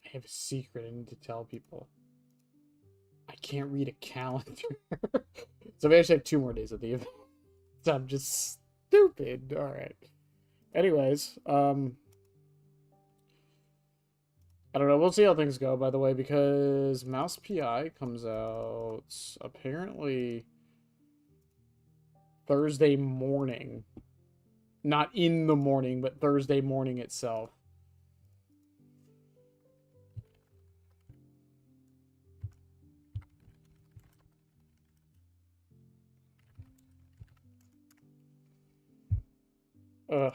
I have a secret I need to tell people. I can't read a calendar. So we actually have 2 more days of the event. So I'm just stupid. Alright. Anyways, I don't know. We'll see how things go, by the way, because Mouse PI comes out apparently Thursday morning. Not in the morning, but Thursday morning itself. Ugh.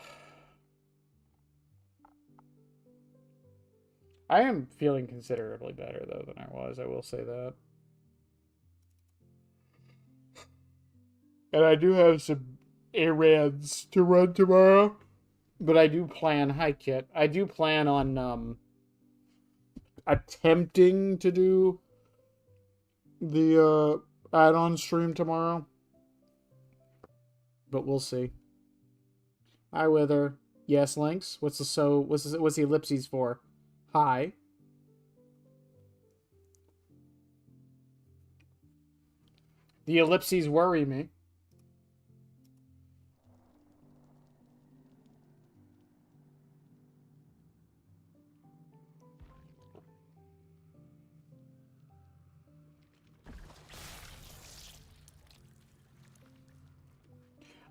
I am feeling considerably better, though, than I was. I will say that. And I do have some errands to run tomorrow. But I do plan... Hi, Kit. I do plan on, attempting to do the, add-on stream tomorrow. But we'll see. Hi, Wither. Yes, Lynx. What's the ellipses for? Hi. The ellipses worry me.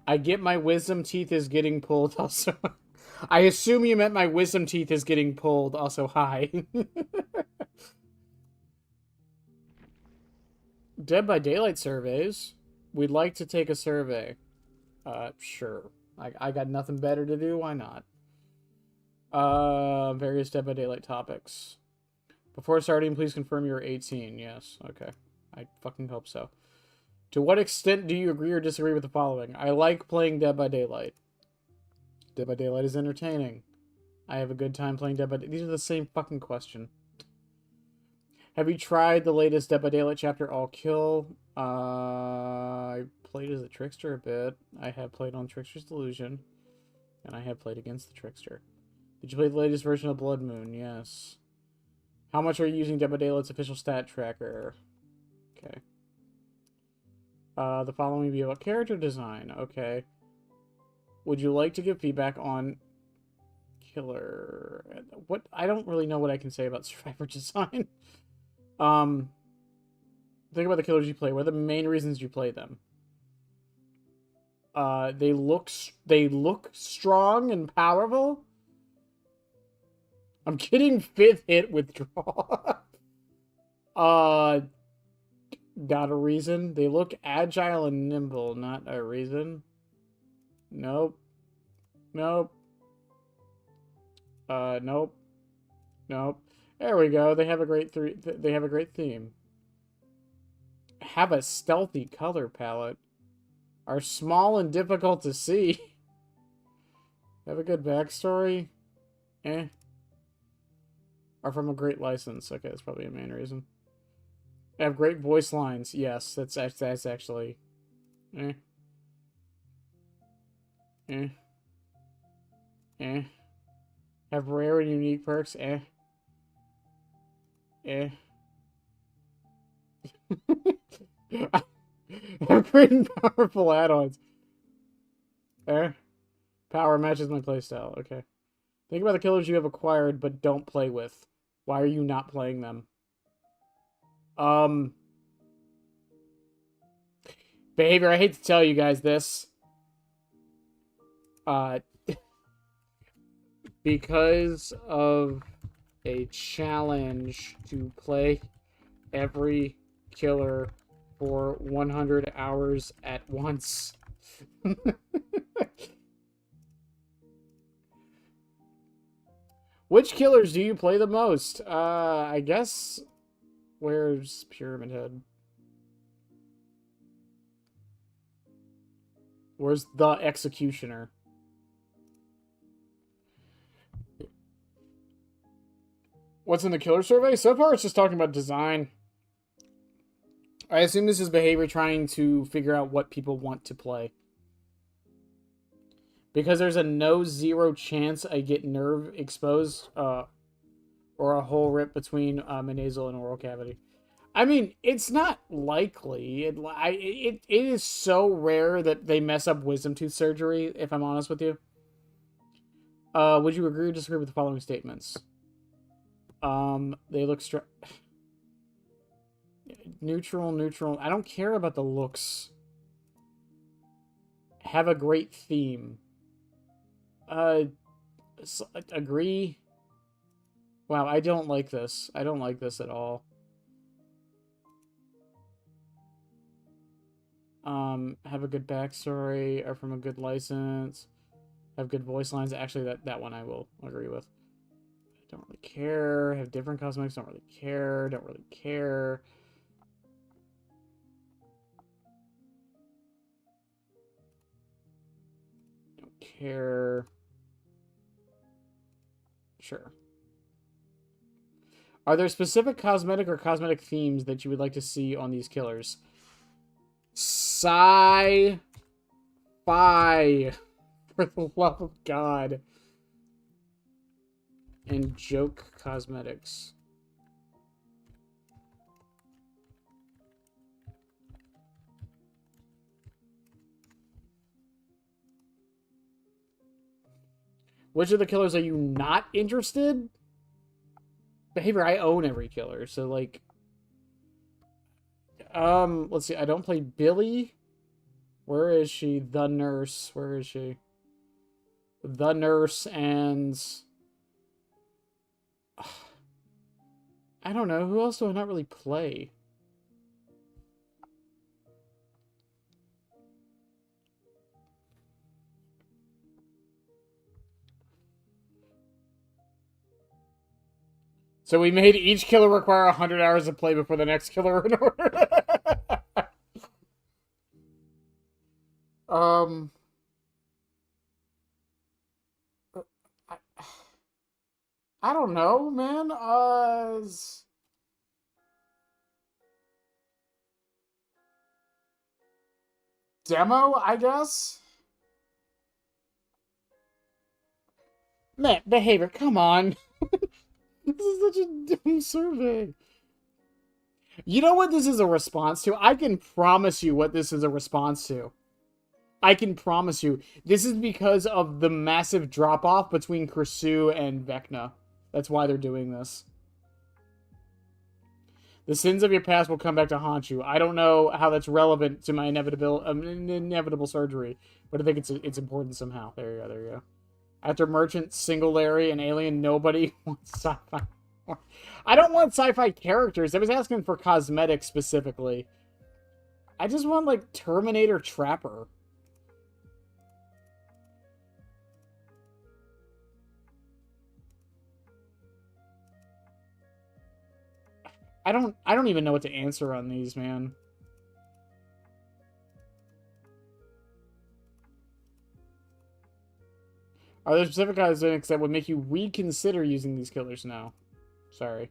I get my wisdom teeth is getting pulled also. I assume you meant my wisdom teeth is getting pulled also. Hi. Dead by Daylight surveys. We'd like to take a survey. Sure. I got nothing better to do. Why not? Various Dead by Daylight topics. Before starting, please confirm you're 18. Yes. Okay. I fucking hope so. To what extent do you agree or disagree with the following? I like playing Dead by Daylight. Dead by Daylight is entertaining. I have a good time playing Dead by Daylight. These are the same fucking question. Have you tried the latest Dead by Daylight chapter, All Kill? I played as a Trickster a bit. I have played on Trickster's Delusion. And I have played against the Trickster. Did you play the latest version of Blood Moon? Yes. How much are you using Dead by Daylight's official stat tracker? Okay. The following will be about character design. Okay. Would you like to give feedback on killer? What? I don't really know what I can say about survivor design. Think about the killers you play. What are the main reasons you play them? They look strong and powerful. I'm getting 5th hit withdraw. Not a reason. They look agile and nimble. Not a reason. Nope. Nope. Nope. Nope. There we go. They have a great theme. Have a stealthy color palette. Are small and difficult to see. Have a good backstory. Eh. Are from a great license. Okay, that's probably a main reason. Have great voice lines. Yes, that's actually. Eh. Eh. Eh. Have rare and unique perks. Eh. Eh. Have great and powerful add-ons. Eh. Power matches my playstyle. Okay. Think about the killers you have acquired but don't play with. Why are you not playing them? Behavior, I hate to tell you guys this. Because of a challenge to play every killer for 100 hours at once. Which killers do you play the most? I guess... Where's Pyramid Head? Where's the Executioner? What's in the killer survey? So far, it's just talking about design. I assume this is behavior trying to figure out what people want to play. Because there's a no zero chance I get nerve exposed. or a hole rip between a nasal and oral cavity. I mean, it's not likely. It is so rare that they mess up wisdom tooth surgery, if I'm honest with you. Would you agree or disagree with the following statements? They look neutral. I don't care about the looks. Have a great theme. Agree. Wow, I don't like this. I don't like this at all. Have a good backstory, are from a good license, have good voice lines. Actually, that one I will agree with. Don't really care. Have different cosmetics. Don't really care. Don't really care. Don't care. Sure. Are there specific cosmetic or cosmetic themes that you would like to see on these killers? Sci-fi. For the love of God. And joke cosmetics. Which of the killers are you not interested? Behavior, I own every killer, so like... let's see, I don't play Billy. Where is she? The nurse. Where is she? The nurse and... I don't know. Who else do I not really play? So we made each killer require 100 hours of play before the next killer in order. I, I don't know, man. Demo, I guess? Man, behavior, come on. This is such a dumb survey. You know what this is a response to? I can promise you what this is a response to. I can promise you. This is because of the massive drop-off between Kersu and Vecna. That's why they're doing this. The sins of your past will come back to haunt you. I don't know how that's relevant to my inevitable surgery, but I think it's important somehow. There you go, there you go. After Merchant, Single Larry, and Alien, nobody wants sci-fi. I don't want sci-fi characters. I was asking for cosmetics specifically. I just want, like, Terminator Trapper. I don't even know what to answer on these, man. Are there specific cosmetics that would make you reconsider using these killers now? Sorry.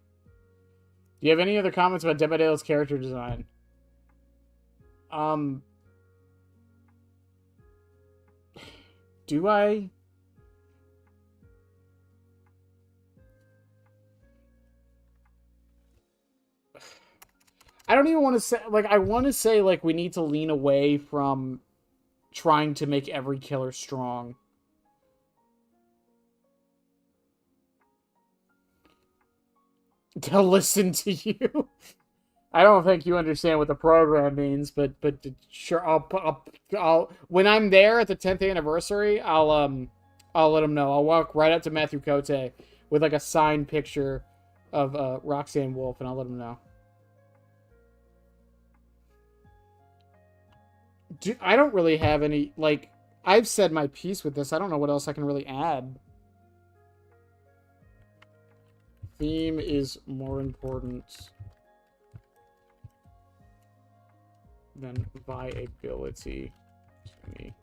Do you have any other comments about Dead by Daylight's character design? Do I? I don't even want to say, like, I want to say, like, we need to lean away from trying to make every killer strong. To listen to you. I don't think you understand what the program means, but sure, I'll when I'm there at the 10th anniversary, I'll let them know. I'll walk right up to Matthew Cote with like a signed picture of Roxanne Wolf, and I'll let him know. I don't really have any, like, I've said my piece with this. I don't know what else I can really add. Theme is more important than viability to me.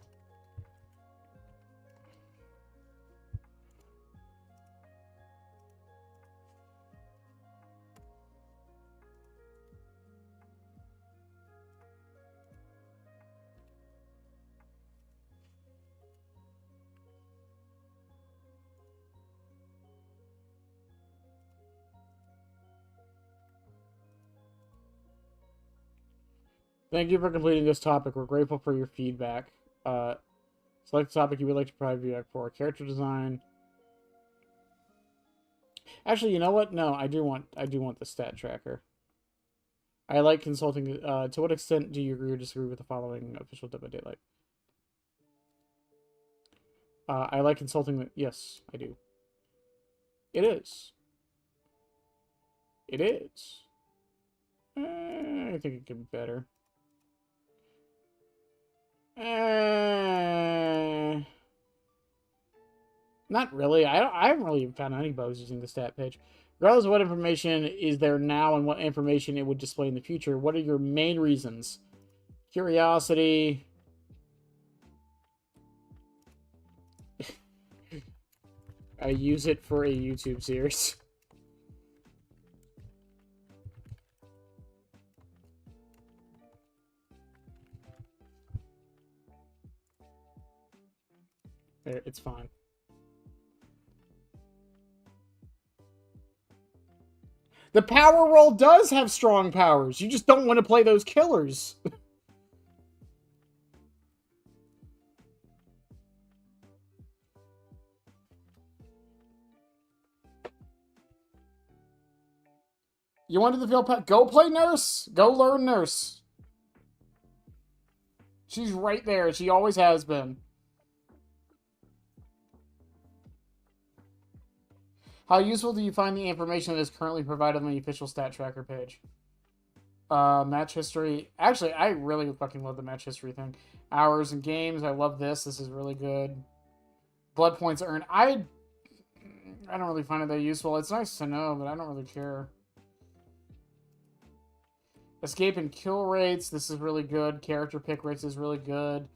Thank you for completing this topic. We're grateful for your feedback. Select the topic you would like to provide feedback for. Character design. Actually, you know what? No, I do want the stat tracker. I like consulting. To what extent do you agree or disagree with the following official Dead by Daylight? I like consulting. Yes, I do. It is. It is. I think it could be better. Not really. I haven't really found any bugs using the stat page. Regardless of what information is there now and what information it would display in the future, what are your main reasons? Curiosity. I use it for a YouTube series. There, it's fine. The power roll does have strong powers. You just don't want to play those killers. You wanted to feel go play nurse. Go learn nurse. She's right there. She always has been. How useful do you find the information that is currently provided on the official stat tracker page? Match history. Actually, I really fucking love the match history thing. Hours and games. I love this. This is really good. Blood points earned. I don't really find it that useful. It's nice to know, but I don't really care. Escape and kill rates. This is really good. Character pick rates is really good.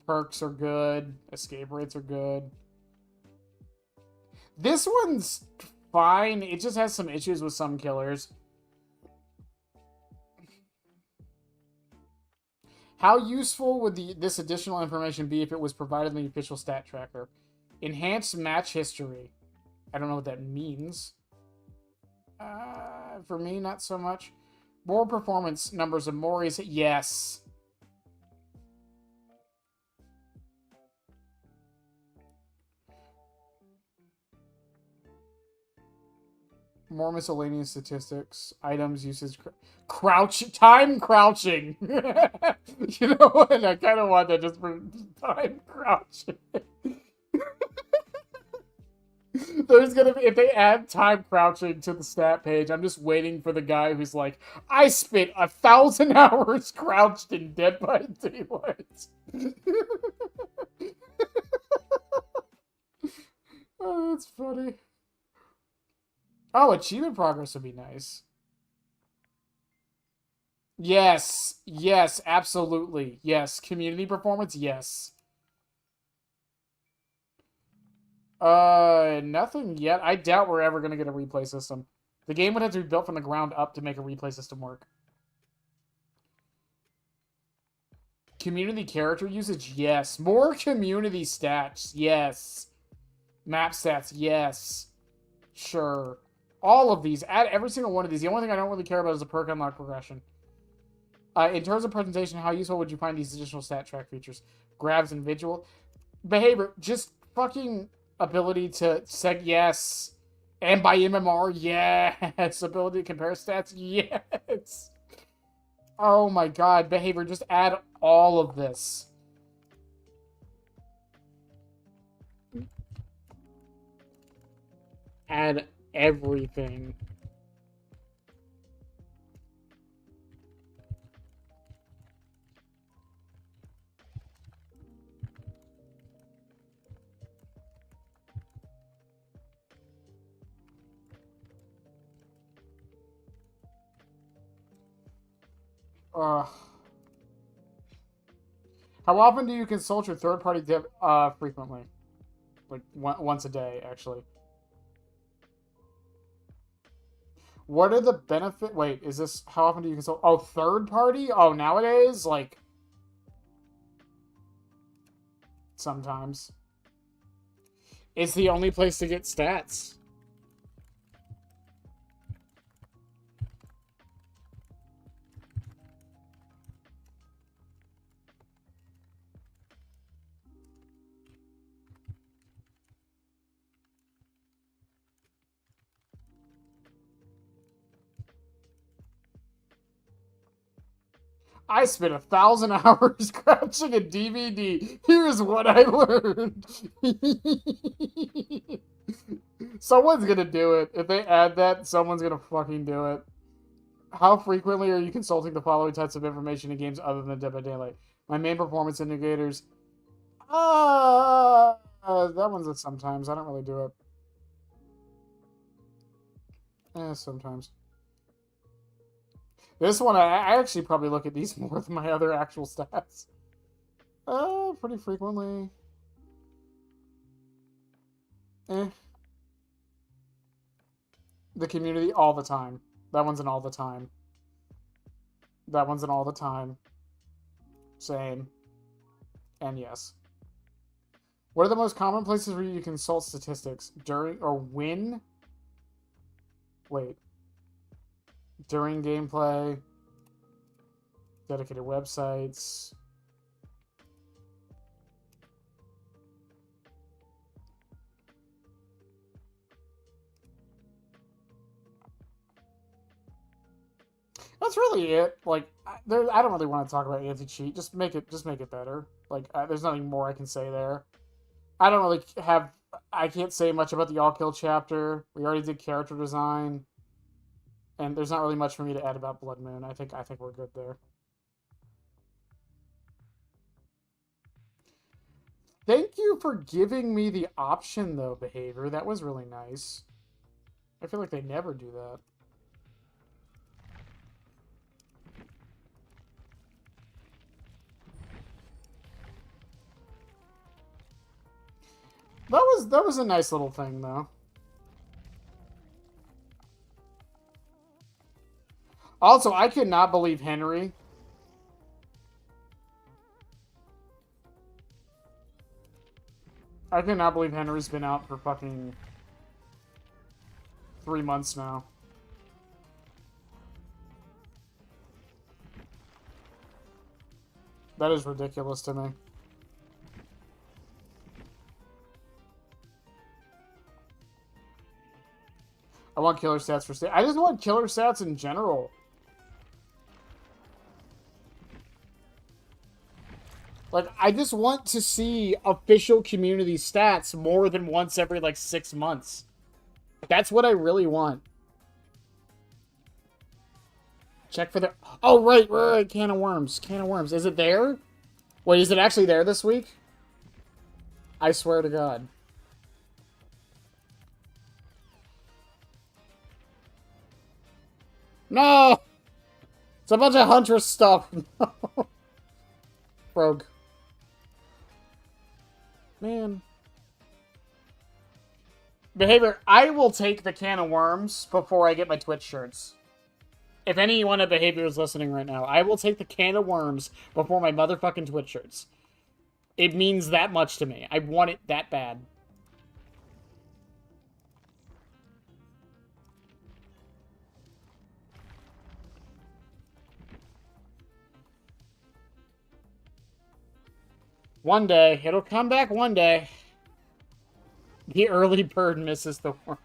Perks are good. Escape rates are good. This one's fine. It just has some issues with some killers. How useful would this additional information be if it was provided in the official stat tracker? Enhanced match history. I don't know what that means. For me, not so much. More performance numbers of Mori's. Yes. More miscellaneous statistics, items, usage, time crouching. You know what? I kind of want that just for time crouching. There's gonna be, if they add time crouching to the stat page, I'm just waiting for the guy who's like, I spent 1,000 hours crouched in Dead by Daylight. Oh, that's funny. Oh, achievement progress would be nice. Yes. Yes, absolutely. Yes. Community performance, yes. Nothing yet. I doubt we're ever going to get a replay system. The game would have to be built from the ground up to make a replay system work. Community character usage, yes. More community stats, yes. Map stats, yes. Sure. All of these. Add every single one of these. The only thing I don't really care about is the perk unlock progression. In terms of presentation, how useful would you find these additional stat track features? Grabs and visual. Behavior. Just fucking ability to seg, yes. And by MMR, yes. Ability to compare stats, yes. Oh my god. Behavior. Just add all of this. Add everything. How often do you consult your third-party dev? Frequently. Like, once a day, actually. What are the benefit? Wait, is this... How often do you consult? Oh, third-party? Oh, nowadays? Like... Sometimes. It's the only place to get stats. I spent 1,000 hours scratching a DVD. Here's what I learned. Someone's gonna do it. If they add that, someone's gonna fucking do it. How frequently are you consulting the following types of information in games other than Dead by Daylight? My main performance indicators. That one's a sometimes. I don't really do it. Sometimes. This one, I actually probably look at these more than my other actual stats. Pretty frequently. The community, all the time. That one's an all the time. That one's an all the time. Same. And yes. What are the most common places where you consult statistics? During or when? Wait. During gameplay. Dedicated websites. That's really it. Like, I don't really want to talk about anti-cheat. Just make it better. Like, there's nothing more I can say there. I don't really have. I can't say much about the all kill chapter. We already did character design, and there's not really much for me to add about Blood Moon. I think we're good there. Thank you for giving me the option, though, Behavior. That was really nice. I feel like they never do that. That was a nice little thing, though. Also, I could not believe Henry. I cannot believe Henry's been out for fucking 3 months now. That is ridiculous to me. I want killer stats for state. I just want killer stats in general. Like, I just want to see official community stats more than once every, like, 6 months. That's what I really want. Check for the... Oh, right. Can of Worms. Can of Worms. Is it there? Wait, is it actually there this week? I swear to God. No! It's a bunch of Huntress stuff. Rogue. Man. Behavior, I will take the can of worms before I get my Twitch shirts. If anyone at Behavior is listening right now, I will take the can of worms before my motherfucking Twitch shirts. It means that much to me. I want it that bad. One day. It'll come back one day. The early bird misses the worm.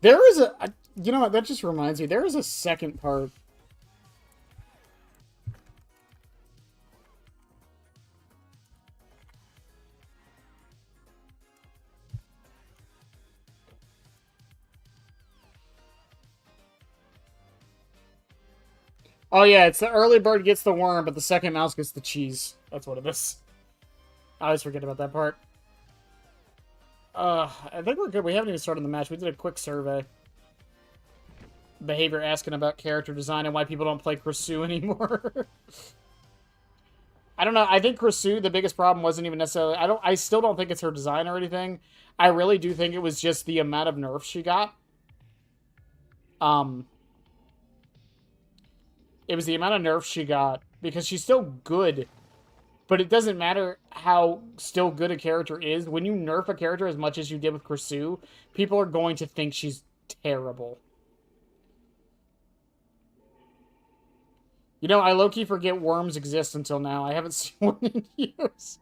There is a... You know what? That just reminds me. There is a second part. Oh yeah, it's the early bird gets the worm, but the second mouse gets the cheese. That's what it is. I always forget about that part. I think we're good. We haven't even started the match. We did a quick survey. Behavior asking about character design and why people don't play Krisu anymore. I don't know. I think Krisu, the biggest problem wasn't even necessarily... I still don't think it's her design or anything. I really do think it was just the amount of nerfs she got. It was the amount of nerfs she got, because she's still good, but it doesn't matter how still good a character is. When you nerf a character as much as you did with Krisu, people are going to think she's terrible. You know, I low-key forget worms exist until now. I haven't seen one in years.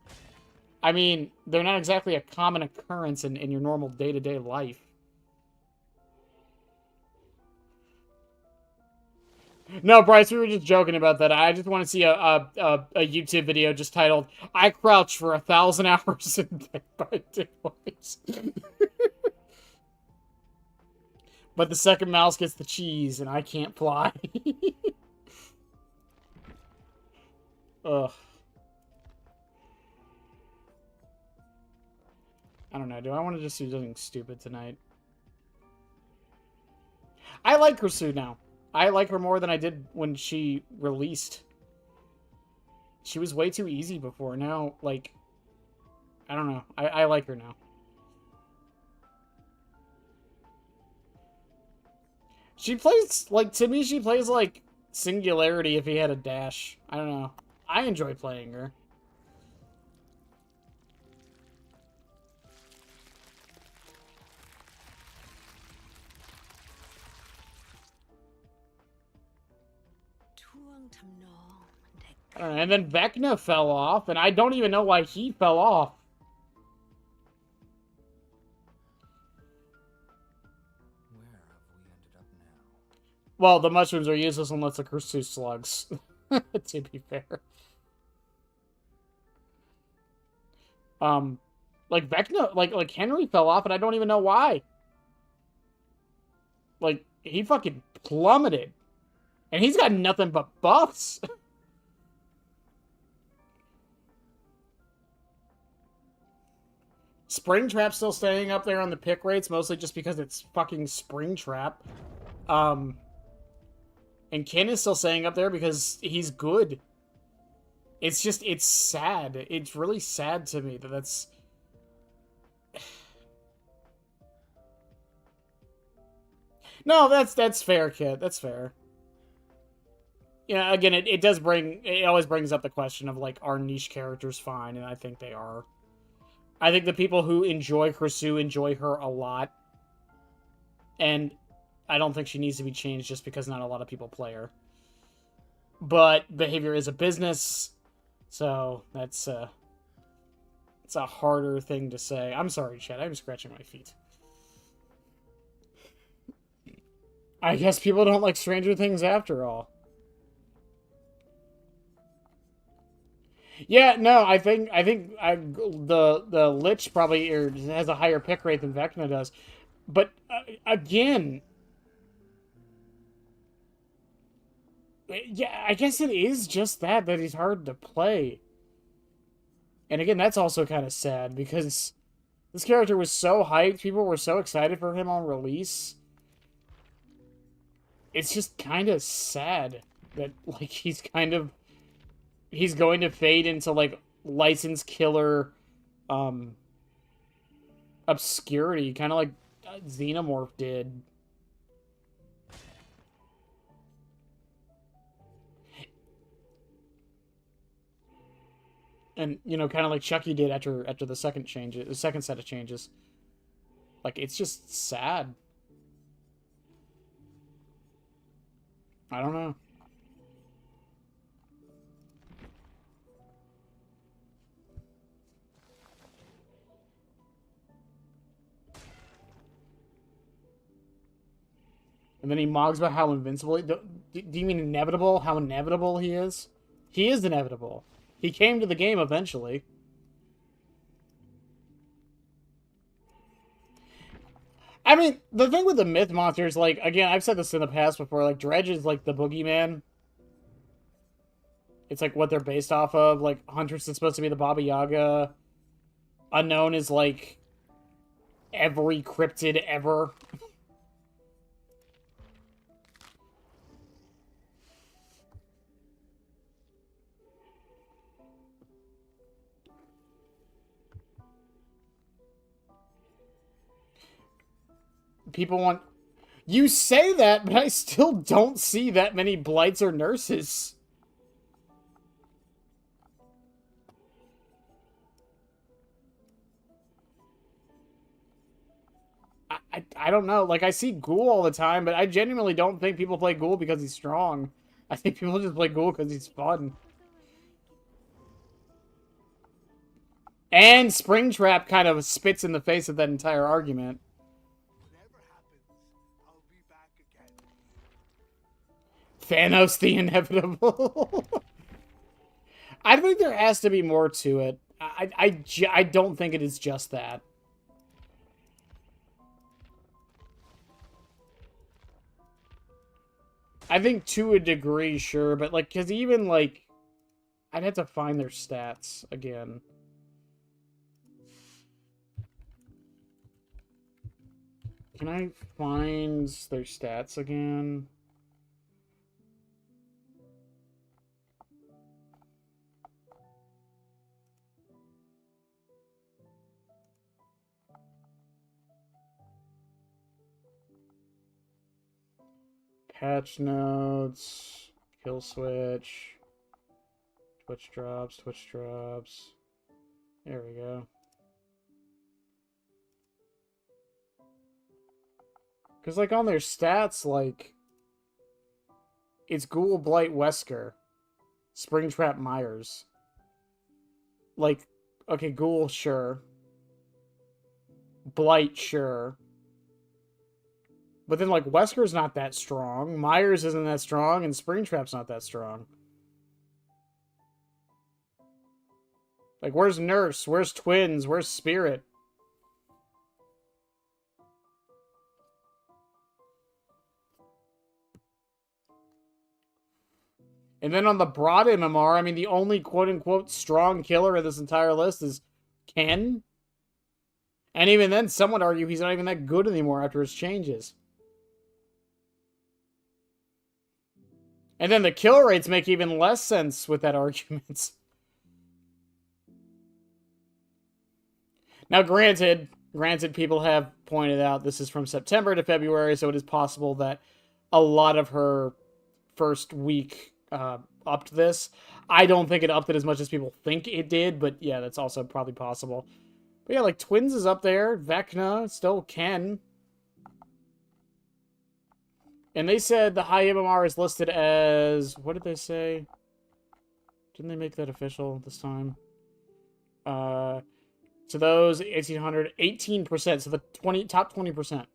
I mean, they're not exactly a common occurrence in your normal day-to-day life. No, Bryce, we were just joking about that. I just want to see a YouTube video just titled "I crouched for 1,000 hours in Dead by Daylight." But the second mouse gets the cheese, and I can't fly. Ugh. I don't know. Do I want to just do something stupid tonight? I like Kursu now. I like her more than I did when she released. She was way too easy before. Now, like, I don't know. I like her now. She plays, like, to me, she plays like Singularity if he had a dash. I don't know. I enjoy playing her. I don't know. And then Vecna fell off, and I don't even know why he fell off. Where have we ended up now? Well, the mushrooms are useless unless they're Kursu slugs. To be fair. Like Vecna, like Henry fell off, and I don't even know why. Like, he fucking plummeted. And he's got nothing but buffs. Springtrap's still staying up there on the pick rates, mostly just because it's fucking Springtrap. And Ken is still staying up there because he's good. It's just, it's sad. It's really sad to me that that's... No, that's fair, kid. That's fair. Yeah, again, it does bring... It always brings up the question of, like, are niche characters fine? And I think they are. I think the people who enjoy Kursu enjoy her a lot. And I don't think she needs to be changed just because not a lot of people play her. But behavior is a business, so that's it's a harder thing to say. I'm sorry, Chad. I'm scratching my feet. I guess people don't like Stranger Things after all. Yeah, no, I think the Lich probably has a higher pick rate than Vecna does, but again, yeah, I guess it is just that he's hard to play, and again, that's also kind of sad because this character was so hyped, people were so excited for him on release. It's just kind of sad that like he's going to fade into, like, license killer obscurity, kind of like Xenomorph did. And, you know, kind of like Chucky did after the second set of changes. Like, it's just sad. I don't know. And then he mogs about how invincible... Do you mean inevitable? How inevitable he is? He is inevitable. He came to the game eventually. I mean, the thing with the myth monsters, like, again, I've said this in the past before, like, Dredge is, like, the boogeyman. It's, like, what they're based off of. Like, Huntress is supposed to be the Baba Yaga. Unknown is, like, every cryptid ever. People want... You say that, but I still don't see that many Blights or Nurses. I don't know. Like, I see Ghoul all the time, but I genuinely don't think people play Ghoul because he's strong. I think people just play Ghoul because he's fun. And Springtrap kind of spits in the face of that entire argument. Thanos the Inevitable. I think there has to be more to it. I don't think it is just that. I think to a degree, sure, but like, because even like, I'd have to find their stats again. Can I find their stats again? Patch notes, kill switch, Twitch drops, Twitch drops. There we go. Because, like, on their stats, like, it's Ghoul, Blight, Wesker, Springtrap, Myers. Like, okay, Ghoul, sure. Blight, sure. But then, like, Wesker's not that strong, Myers isn't that strong, and Springtrap's not that strong. Like, where's Nurse? Where's Twins? Where's Spirit? And then on the broad MMR, I mean, the only quote-unquote strong killer in this entire list is Ken. And even then, some would argue he's not even that good anymore after his changes. And then the kill rates make even less sense with that argument. Now, granted, people have pointed out this is from September to February, so it is possible that a lot of her first week upped this. I don't think it upped it as much as people think it did, but yeah, that's also probably possible. But yeah, like, Twins is up there. Vecna, still Ken. And they said the high MMR is listed as... What did they say? Didn't they make that official this time? To those 1,800, 18%. So the top 20%.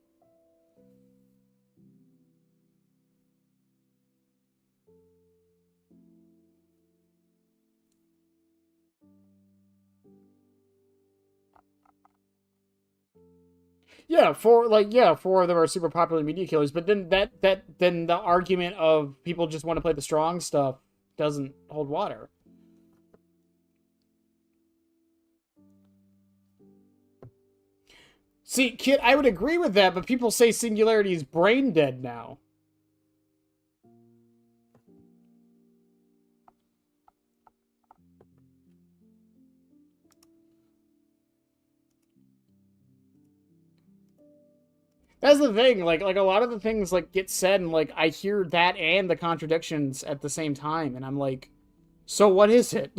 Yeah, four of them are super popular media killers, but then then the argument of people just want to play the strong stuff doesn't hold water. See, Kit, I would agree with that, but people say Singularity is brain dead now. That's the thing, like a lot of the things like get said, and like I hear that and the contradictions at the same time, and I'm like, so what is it?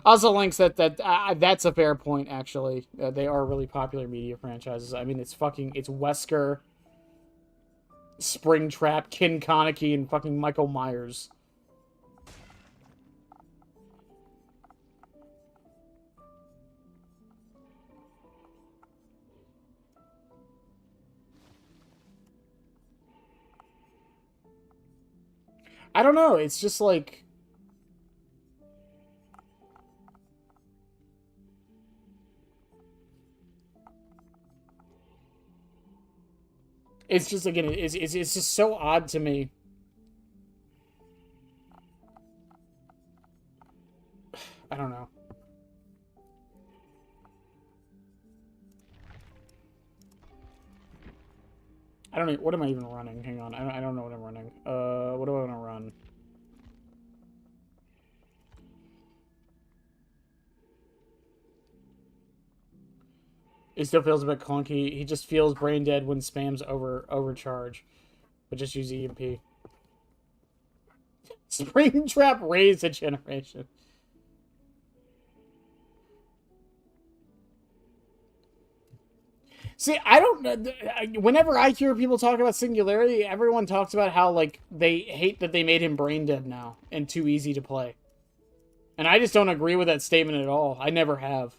Also, Links, that's a fair point. Actually, they are really popular media franchises. I mean, it's Wesker, Springtrap, Ken Kaneki, and fucking Michael Myers. I don't know. It's just like... It's just, again, it's just so odd to me. I don't know. I don't know. What am I even running? Hang on. I don't know what I'm running. What do I want to run? It still feels a bit clunky. He just feels brain dead when spams overcharge. But just use EMP. Springtrap raised a generation. See, I don't know. Whenever I hear people talk about Singularity, everyone talks about how, like, they hate that they made him brain dead now and too easy to play. And I just don't agree with that statement at all. I never have.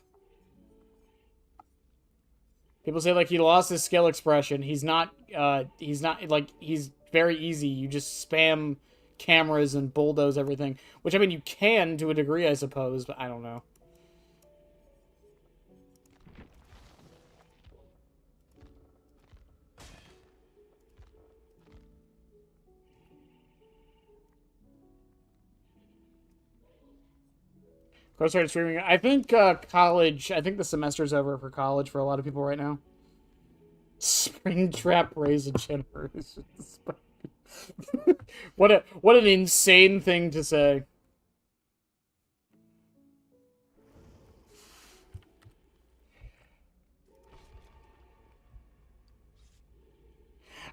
People say, like, he lost his skill expression. He's not, like, he's very easy. You just spam cameras and bulldoze everything. Which, I mean, you can to a degree, I suppose, but I don't know. Go start streaming. I think college. I think the semester's over for college for a lot of people right now. Springtrap Raisin Generous. what an insane thing to say.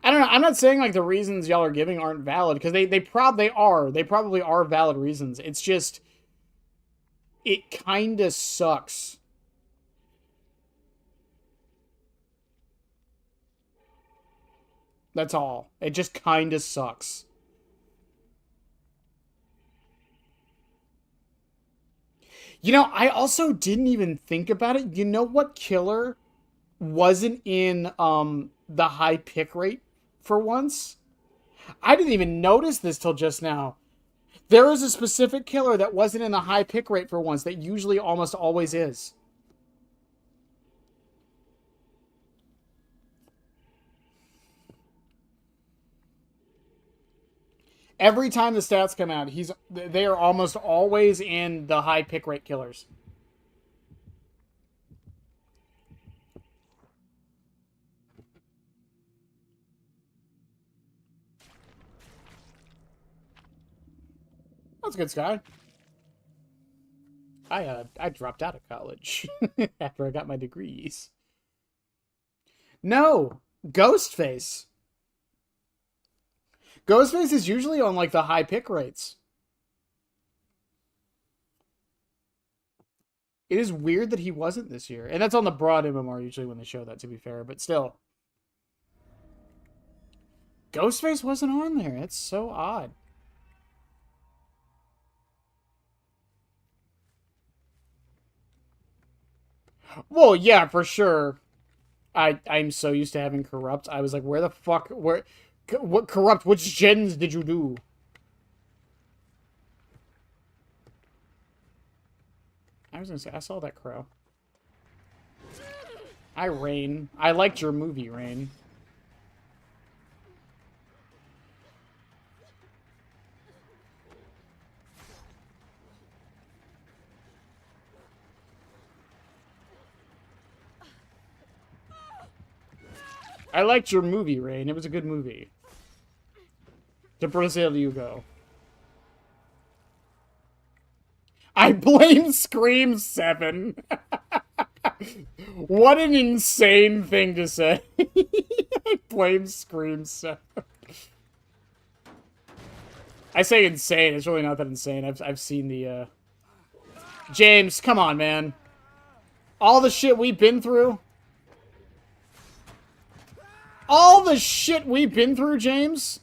I don't know. I'm not saying like the reasons y'all are giving aren't valid because they probably are valid reasons. It's just it kind of sucks. That's all. It just kind of sucks. You know, I also didn't even think about it. You know what killer wasn't in the high pick rate for once? I didn't even notice this till just now. There is a specific killer that wasn't in the high pick rate for once that usually almost always is. Every time the stats come out, they are almost always in the high pick rate killers. That's good, Sky. I dropped out of college after I got my degrees. No, Ghostface. Ghostface is usually on like the high pick rates. It is weird that he wasn't this year. And that's on the broad MMR usually when they show that, to be fair, but still. Ghostface wasn't on there. It's so odd. Well, yeah, for sure. I'm so used to having Corrupt. I was like, where the fuck, what Corrupt, which gens did you do? I was gonna say, I saw that crow. Hi, Rain. I liked your movie, Rain. I liked your movie, Rain. It was a good movie. To Brazil you go. I blame Scream 7. What an insane thing to say. I blame Scream 7. I say insane. It's really not that insane. I've seen the, James, come on, man. All the shit we've been through. All the shit we've been through, James.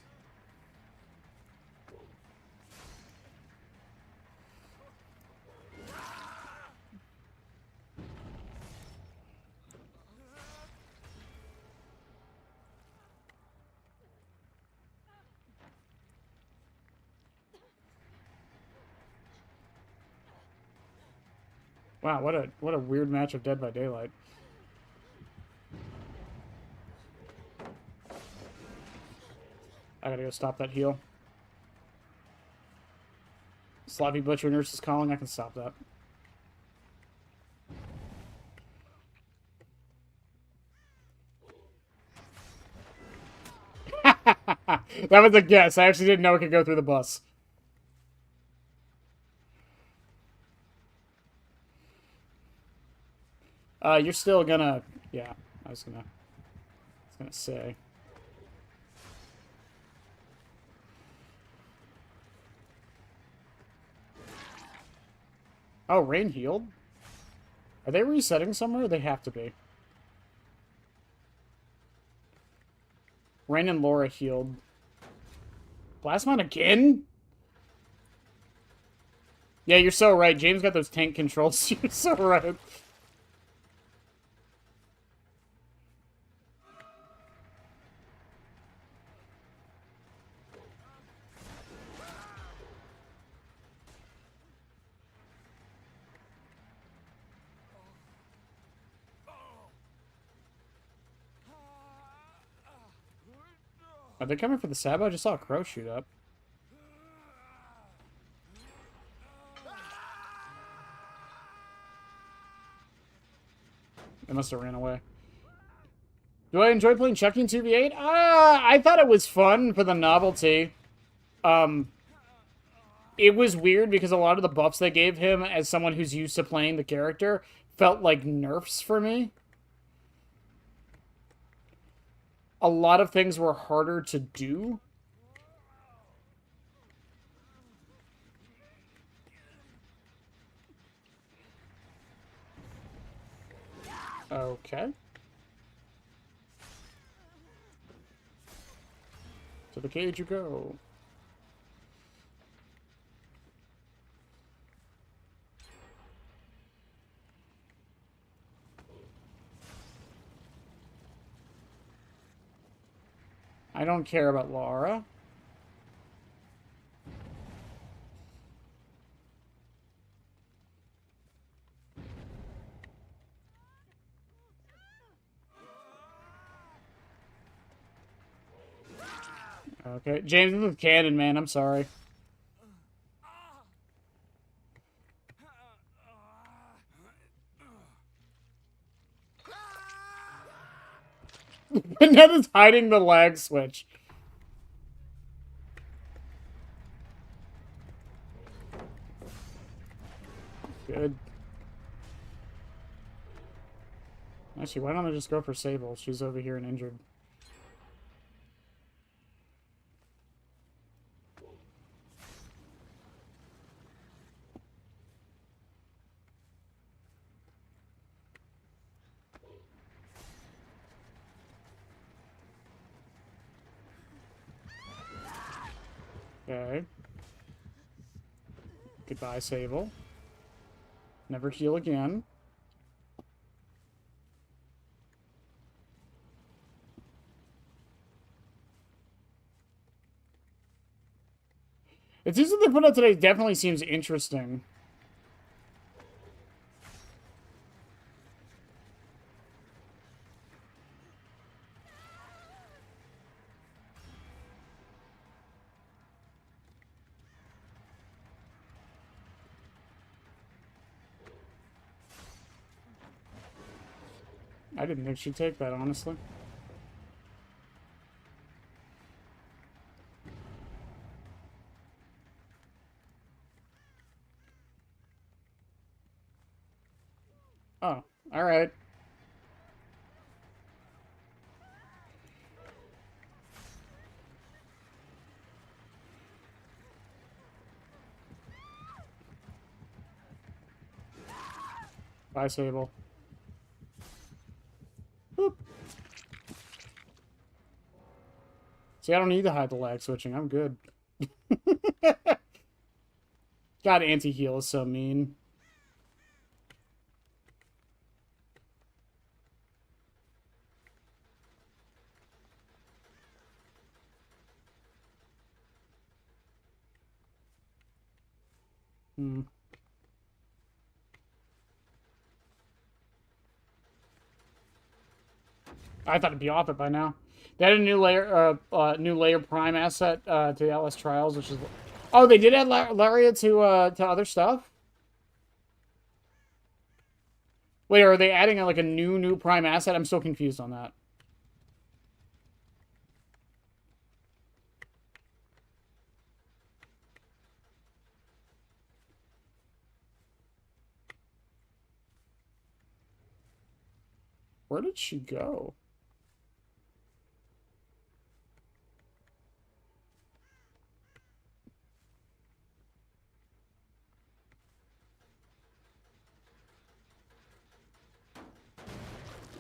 Wow, what a weird match of Dead by Daylight. I gotta go stop that heal. Sloppy Butcher Nurse is calling. I can stop that. That was a guess. I actually didn't know it could go through the bus. You're still gonna... Yeah, I was gonna say... Oh, Rain healed? Are they resetting somewhere? They have to be. Rain and Laura healed. Plasmon again? Yeah, you're so right. James got those tank controls. You're so right. Are they coming for the Sabo? I just saw a crow shoot up. They must have ran away. Do I enjoy playing Chucky in 2v8? I thought it was fun for the novelty. It was weird because a lot of the buffs they gave him as someone who's used to playing the character felt like nerfs for me. A lot of things were harder to do. Okay. To the cage you go. I don't care about Laura. Okay, James, this is canon, man. I'm sorry. Ned is hiding the lag switch. Good. Actually, why don't I just go for Sable? She's over here and injured. Okay. Goodbye, Sable. Never heal again. It seems that they put out today definitely seems interesting. I didn't think she'd take that, honestly. Oh, alright. Bye, Sable. Boop. See, I don't need to hide the lag switching. I'm good. God, anti-heal is so mean. Hmm. I thought it'd be off it by now. They had a new layer prime asset to the Atlas Trials, which is. Oh, they did add Laria to other stuff. Wait, are they adding like a new prime asset? I'm still confused on that. Where did she go?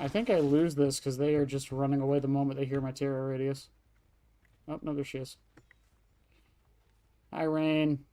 I think I lose this because they are just running away the moment they hear my terror radius. Oh, no, there she is. Hi, Rain.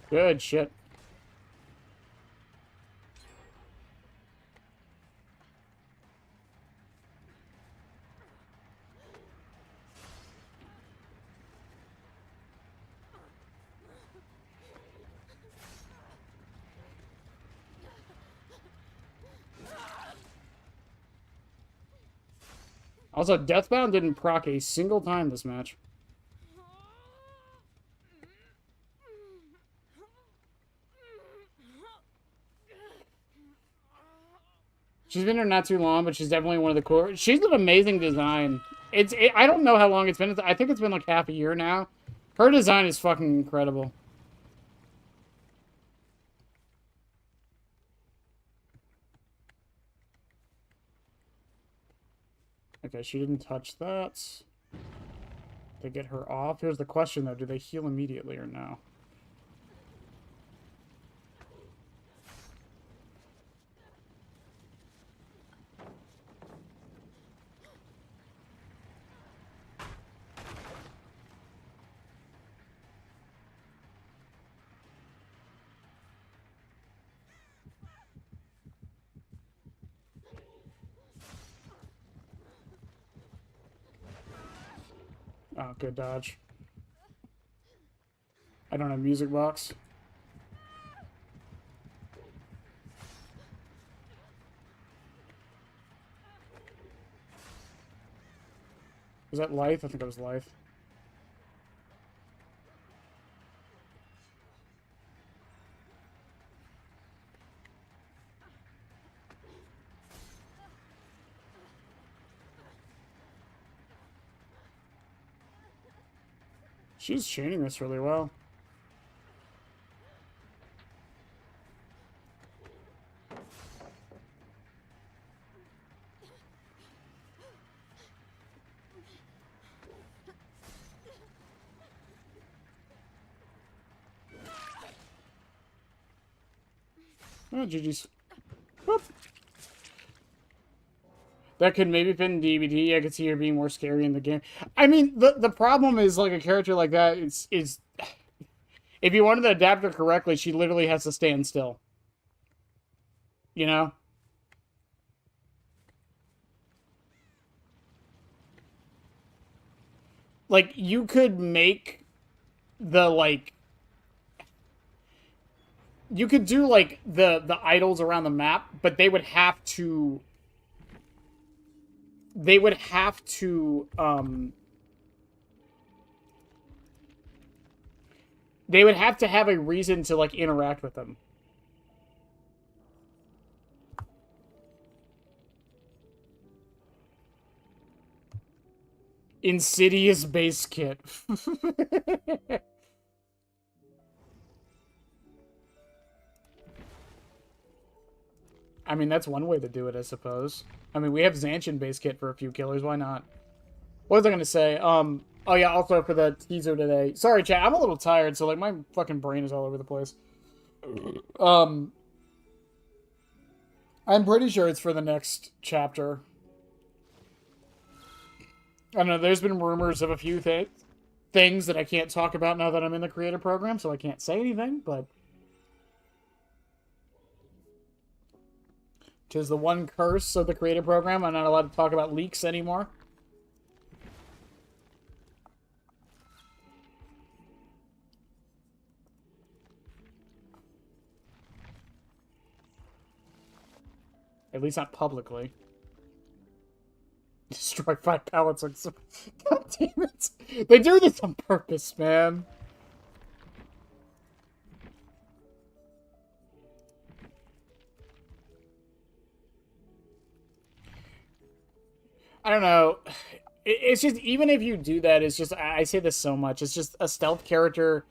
Good shit. Also, Deathbound didn't proc a single time this match. She's been here not too long, but she's definitely one of the core. She's an amazing design. I don't know how long it's been. I think it's been like half a year now. Her design is fucking incredible. Okay, she didn't touch that. They get her off. Here's the question, though. Do they heal immediately or no? Oh, good dodge. I don't have music box. Was that Lithe? I think it was Lithe. She's chaining this really well. Oh, GG's. Whoop. That could maybe pin DVD. I could see her being more scary in the game. I mean, the problem is, like, a character like that is if you wanted to adapt her correctly, she literally has to stand still. You know? Like, you could make the, like... You could do, like, the idols around the map, but they would have to... They would have to have a reason to, like, interact with them. Insidious base kit. I mean, that's one way to do it, I suppose. I mean, we have Zancian base kit for a few killers. Why not? What was I going to say? Oh, yeah, also for the teaser today. Sorry, chat. I'm a little tired, so, like, my fucking brain is all over the place. I'm pretty sure it's for the next chapter. I don't know. There's been rumors of a few things that I can't talk about now that I'm in the creator program, so I can't say anything, but... 'Tis the one curse of the creator program. I'm not allowed to talk about leaks anymore. At least not publicly. Destroy 5 pallets on some... God damn it. They do this on purpose, man. I don't know. It's just, even if you do that, it's just, I say this so much, it's just a stealth character,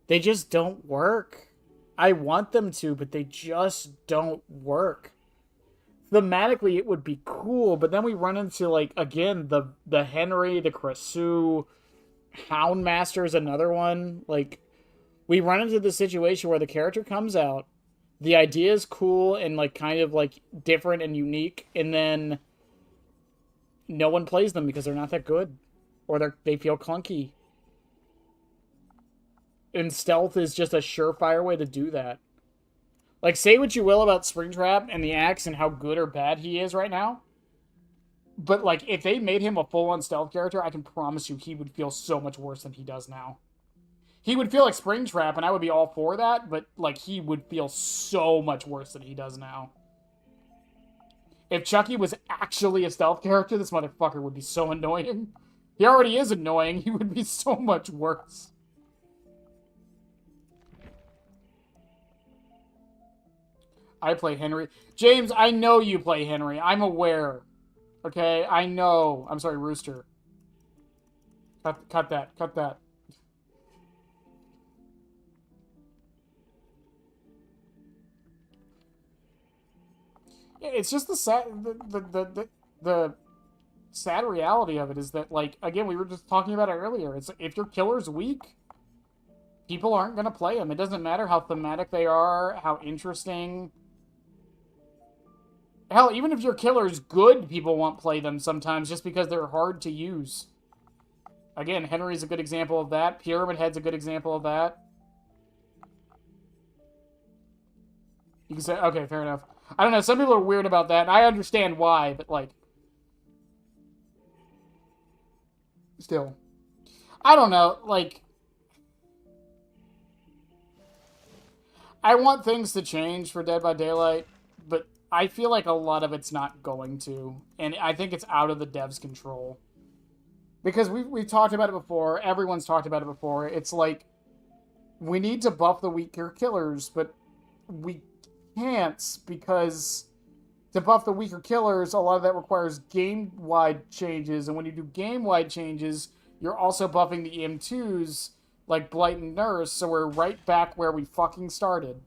they just don't work. I want them to, but they just don't work. Thematically, it would be cool, but then we run into, like, again, the Henry, the Krasu, Houndmaster is another one. Like, we run into the situation where the character comes out, the idea is cool and, like, kind of, like, different and unique, and then no one plays them because they're not that good, or they feel clunky. And stealth is just a surefire way to do that. Like, say what you will about Springtrap and the axe and how good or bad he is right now. But, like, if they made him a full-on stealth character, I can promise you he would feel so much worse than he does now. He would feel like Springtrap, and I would be all for that, but, like, he would feel so much worse than he does now. If Chucky was actually a stealth character, this motherfucker would be so annoying. He already is annoying. He would be so much worse. I play Henry. James, I know you play Henry. I'm aware. Okay, I know. I'm sorry, Rooster. Cut that. Cut that. It's just the sad reality of it is that, like, again, we were just talking about it earlier. It's if your killer's weak, people aren't going to play them. It doesn't matter how thematic they are, how interesting. Hell, even if your killer's good, people won't play them sometimes just because they're hard to use. Again, Henry's a good example of that. Pyramid Head's a good example of that. You can say, okay, fair enough. I don't know, some people are weird about that, and I understand why, but, like... Still. I don't know, like... I want things to change for Dead by Daylight, but I feel like a lot of it's not going to, and I think it's out of the devs' control. Because we've talked about it before, everyone's talked about it before, it's like, we need to buff the weaker killers, but we can't, because to buff the weaker killers, a lot of that requires game-wide changes, and when you do game-wide changes, you're also buffing the EM2s, like Blight and Nurse, so we're right back where we fucking started.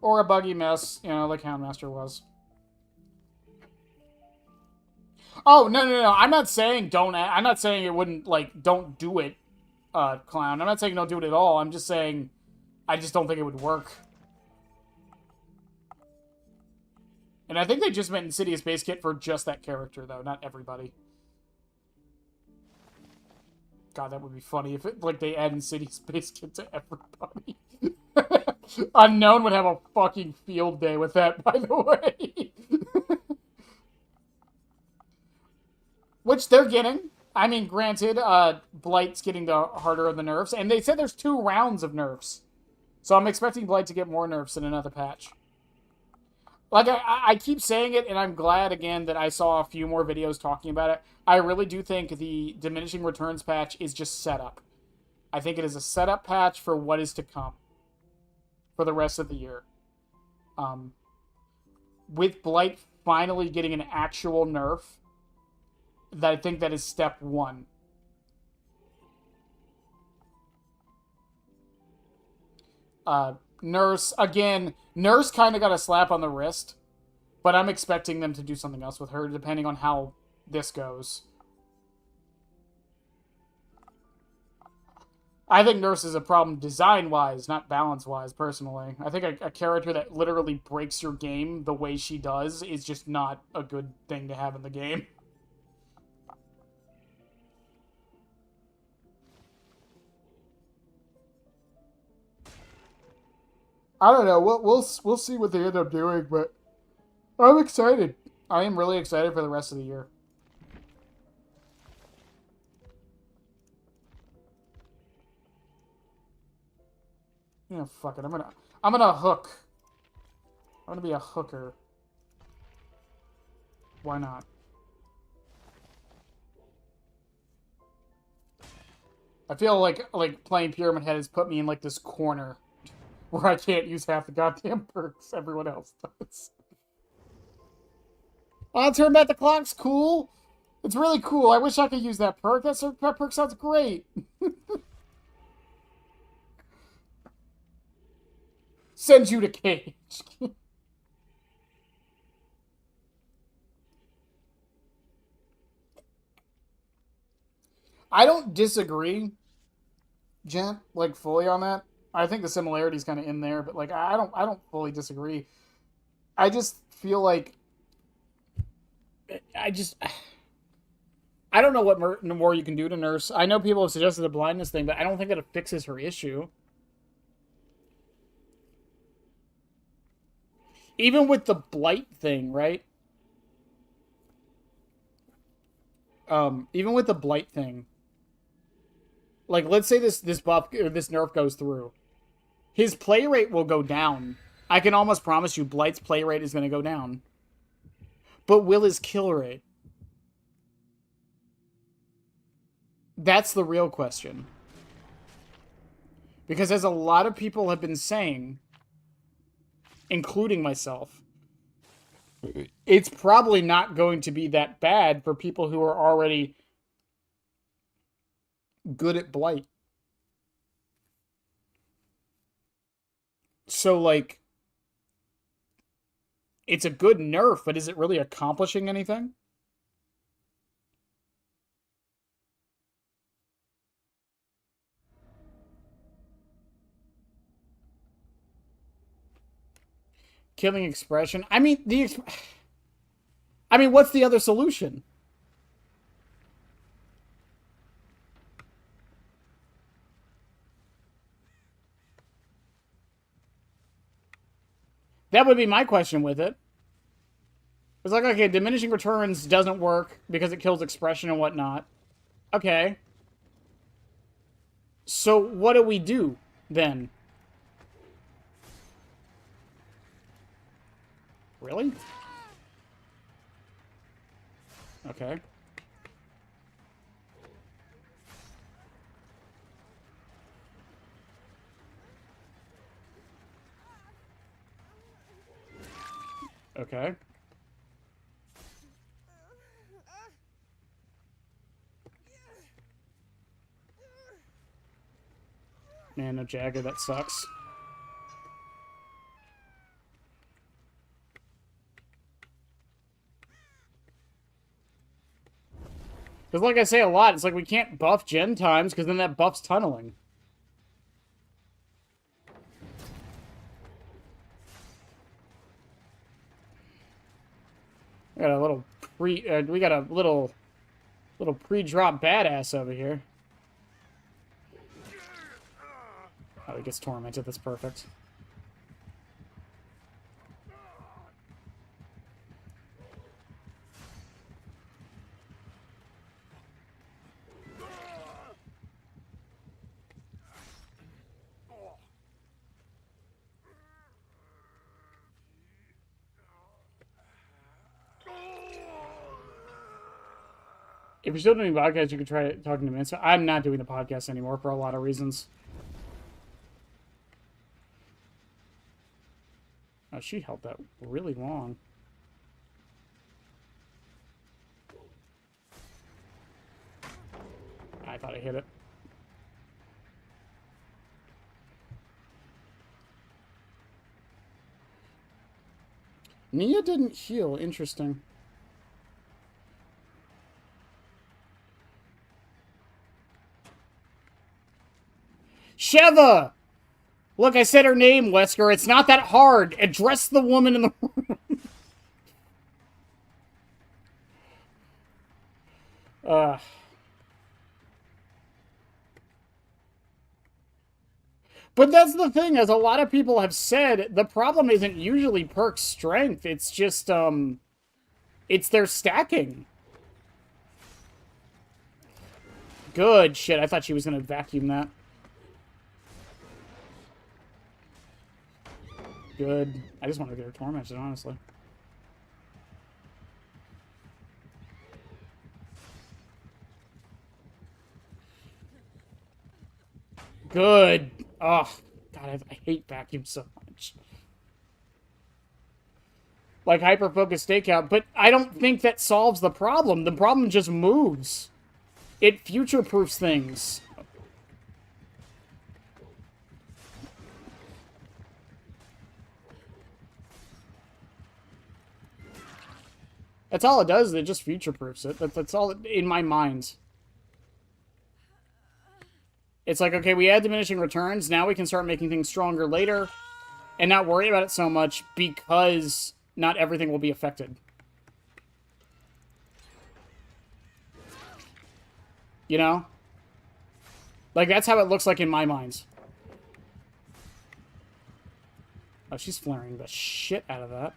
Or a buggy mess, you know, like Houndmaster was. Oh, no. I'm not saying don't... I'm not saying it wouldn't, like, don't do it, Clown. I'm not saying don't do it at all. I'm just saying I just don't think it would work. And I think they just meant Insidious Base Kit for just that character, though, not everybody. God, that would be funny if it, like, they add Insidious Base Kit to everybody. Unknown would have a fucking field day with that, by the way. Which they're getting. I mean, granted, Blight's getting the harder of the nerfs, and they said there's 2 rounds of nerfs. So I'm expecting Blight to get more nerfs in another patch. Like, I keep saying it, and I'm glad, again, that I saw a few more videos talking about it. I really do think the Diminishing Returns patch is just setup. I think it is a setup patch for what is to come for the rest of the year. With Blight finally getting an actual nerf, that I think that is step 1. Nurse, again, Nurse kind of got a slap on the wrist, but I'm expecting them to do something else with her, depending on how this goes. I think Nurse is a problem design-wise, not balance-wise, personally. I think a character that literally breaks your game the way she does is just not a good thing to have in the game. I don't know. We'll see what they end up doing, but I'm excited. I am really excited for the rest of the year. Yeah, fuck it. I'm gonna hook. I'm gonna be a hooker. Why not? I feel like playing Pyramid Head has put me in like this corner where I can't use half the goddamn perks everyone else does. Oh, turn back the clock's cool. It's really cool. I wish I could use that perk. That perk sounds great. Send you to Cage. I don't disagree, Gent, like, fully on that. I think the similarity's kind of in there, but, like, I don't fully disagree. I just feel like I don't know what more you can do to Nurse. I know people have suggested the blindness thing, but I don't think that it fixes her issue. Even with the blight thing, right? Even with the blight thing, like, let's say this buff or this nerf goes through, his play rate will go down. I can almost promise you, Blight's play rate is going to go down. But will his kill rate? That's the real question. Because as a lot of people have been saying, including myself, it's probably not going to be that bad for people who are already good at Blight. So, like, it's a good nerf, but is it really accomplishing anything? Killing expression. I mean, what's the other solution? That would be my question with it. It's like, okay, diminishing returns doesn't work because it kills expression and whatnot. Okay. So what do we do then? Really? Okay. Okay. Man, no Jagger, that sucks. Because like I say a lot, it's like we can't buff gen times because then that buffs tunneling. We got a little we got a little pre-drop badass over here. Oh, he gets tormented. That's perfect. If you're still doing podcasts, you could try talking to me. So I'm not doing the podcast anymore for a lot of reasons. Oh, she held that really long. I thought I hit it. Nia didn't heal. Interesting. Sheva! Look, I said her name, Wesker. It's not that hard. Address the woman in the room. But that's the thing, as a lot of people have said, the problem isn't usually perk strength. It's just, it's their stacking. Good shit. I thought she was going to vacuum that. Good. I just want to get her tormented, honestly. Good. Oh, God, I hate vacuum so much. Like hyper-focused stakeout, but I don't think that solves the problem. The problem just moves. It future-proofs things. That's all it does. It just future-proofs it. That's all in my mind. It's like, okay, we add diminishing returns. Now we can start making things stronger later and not worry about it so much because not everything will be affected. You know? Like, that's how it looks like in my mind. Oh, she's flaring the shit out of that.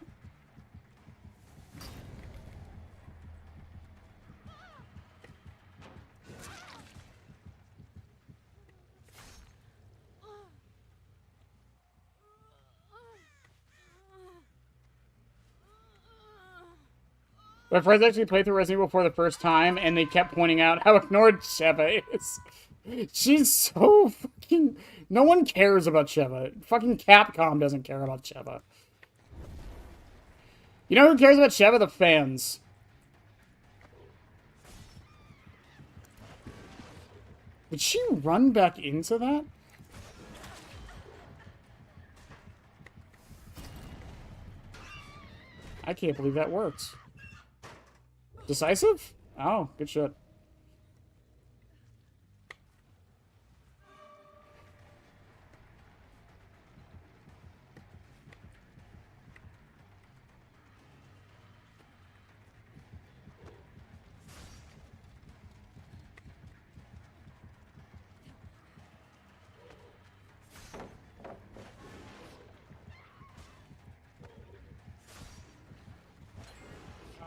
My friends actually played through Resident Evil 4 the first time, and they kept pointing out how ignored Sheva is. She's so fucking... No one cares about Sheva. Fucking Capcom doesn't care about Sheva. You know who cares about Sheva? The fans. Did she run back into that? I can't believe that worked. Decisive? Oh, good shot.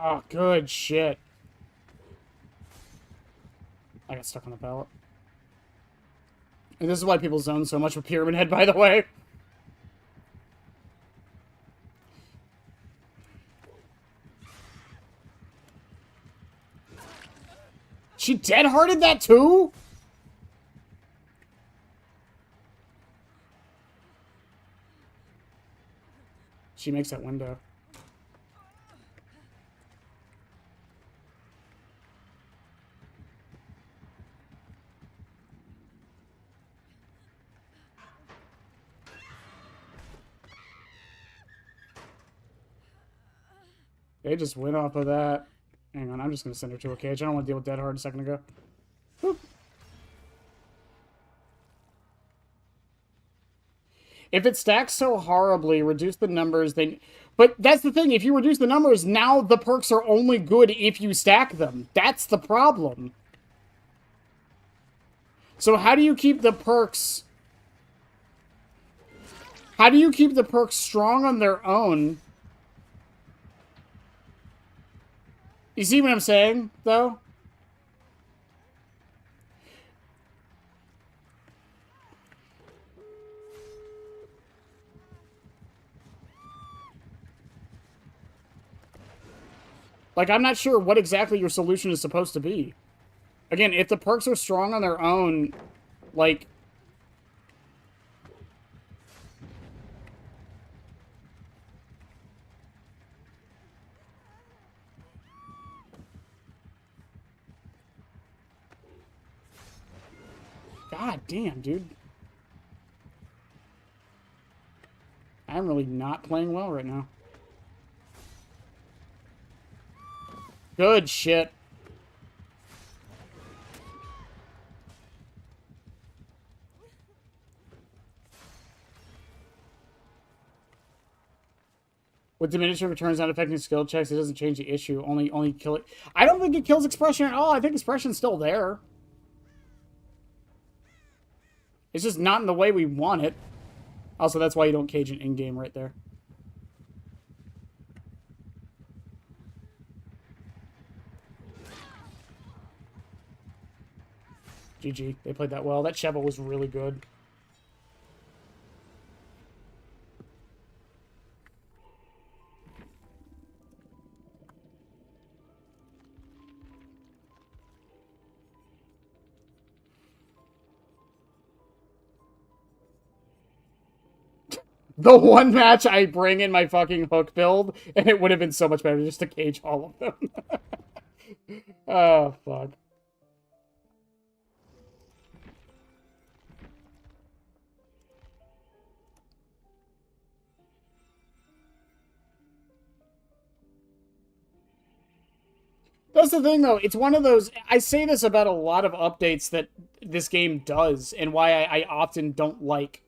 Oh, good shit. I got stuck on the pallet. And this is why people zone so much with Pyramid Head, by the way. She dead-hearted that too? She makes that window. They just went off of that. Hang on, I'm just going to send her to a cage. I don't want to deal with Dead Hard a second ago. Boop. If it stacks so horribly, reduce the numbers, then... But that's the thing, if you reduce the numbers, now the perks are only good if you stack them. That's the problem. So how do you keep the perks... How do you keep the perks strong on their own? You see what I'm saying, though? Like, I'm not sure what exactly your solution is supposed to be. Again, if the perks are strong on their own, like... God damn, dude. I'm really not playing well right now. Good shit. With diminishing returns not affecting skill checks, it doesn't change the issue. Only kill it. I don't think it kills expression at all. I think expression's still there. It's just not in the way we want it. Also, that's why you don't cage an in-game right there. GG. They played that well. That Sheva was really good. The one match I bring in my fucking hook build, and it would have been so much better just to cage all of them. Oh, fuck. That's the thing, though. It's one of those... I say this about a lot of updates that this game does, and why I often don't like.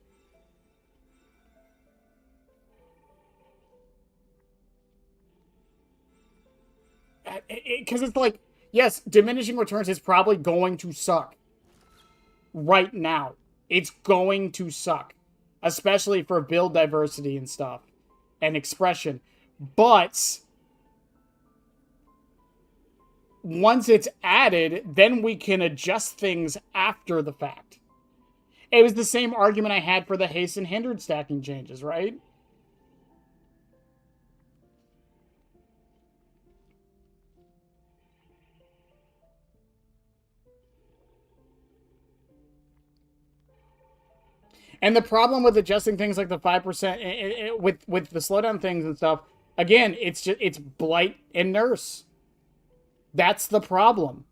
because it's like, yes, diminishing returns is probably going to suck right now. It's going to suck, especially for build diversity and stuff and expression. But once it's added, then we can adjust things after the fact. It was the same argument I had for the haste and hindered stacking changes, right? And the problem with adjusting things like the 5% with the slowdown things and stuff, again, it's Blight and Nurse. That's the problem.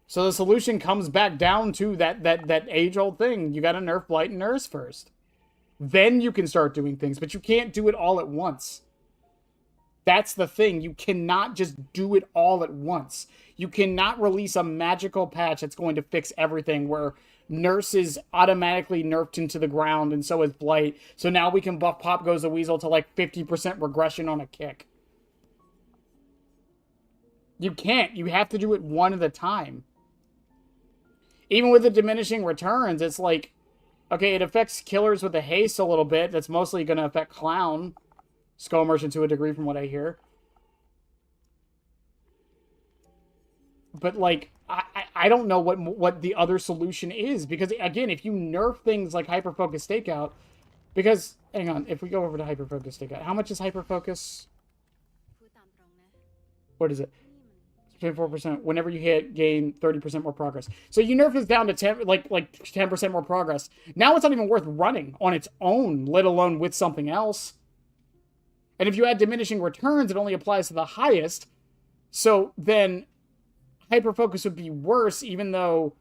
So the solution comes back down to that age-old thing. You got to nerf Blight and Nurse first. Then you can start doing things, but you can't do it all at once. That's the thing. You cannot just do it all at once. You cannot release a magical patch that's going to fix everything where Nurse is automatically nerfed into the ground and so is Blight. So now we can buff Pop Goes the Weasel to like 50% regression on a kick. You can't. You have to do it one at a time. Even with the diminishing returns, it's like, okay, it affects killers with the haste a little bit. That's mostly going to affect Clown. Skull Merchant to a degree from what I hear. But, like, I don't know what the other solution is. Because, again, if you nerf things like Hyperfocus Stakeout... Because, hang on, if we go over to Hyperfocus Stakeout... How much is Hyperfocus? What is it? 24%. Whenever you hit, gain 30% more progress. So you nerf this down to 10% more progress. Now it's not even worth running on its own, let alone with something else. And if you add diminishing returns, it only applies to the highest. So then Hyperfocus would be worse, even though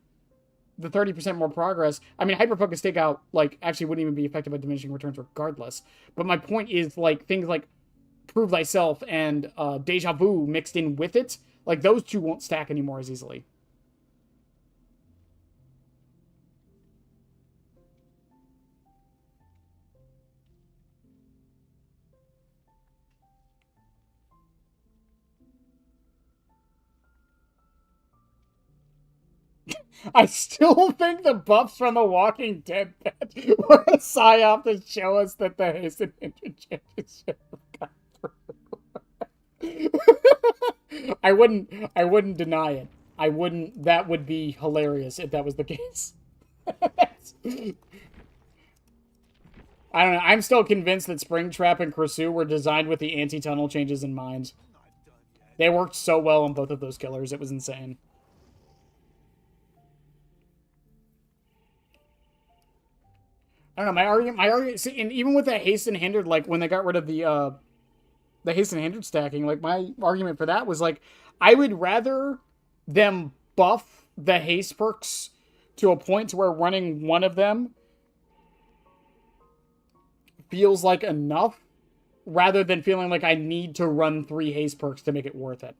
the 30% more progress... I mean, Hyperfocus Takeout, like, actually wouldn't even be affected by diminishing returns regardless. But my point is, like, things like Prove Thyself and Deja Vu mixed in with it, like, those two won't stack anymore as easily. I still think the buffs from The Walking Dead were a psyop to show us that the Hasten Championship got through. I wouldn't deny it. That would be hilarious if that was the case. I don't know. I'm still convinced that Springtrap and Krisu were designed with the anti-tunnel changes in mind. They worked so well on both of those killers. It was insane. I don't know, my argument, see, and even with that haste and hindered, like, when they got rid of the haste and hindered stacking, like, my argument for that was, like, I would rather them buff the haste perks to a point to where running one of them feels like enough, rather than feeling like I need to run 3 haste perks to make it worth it.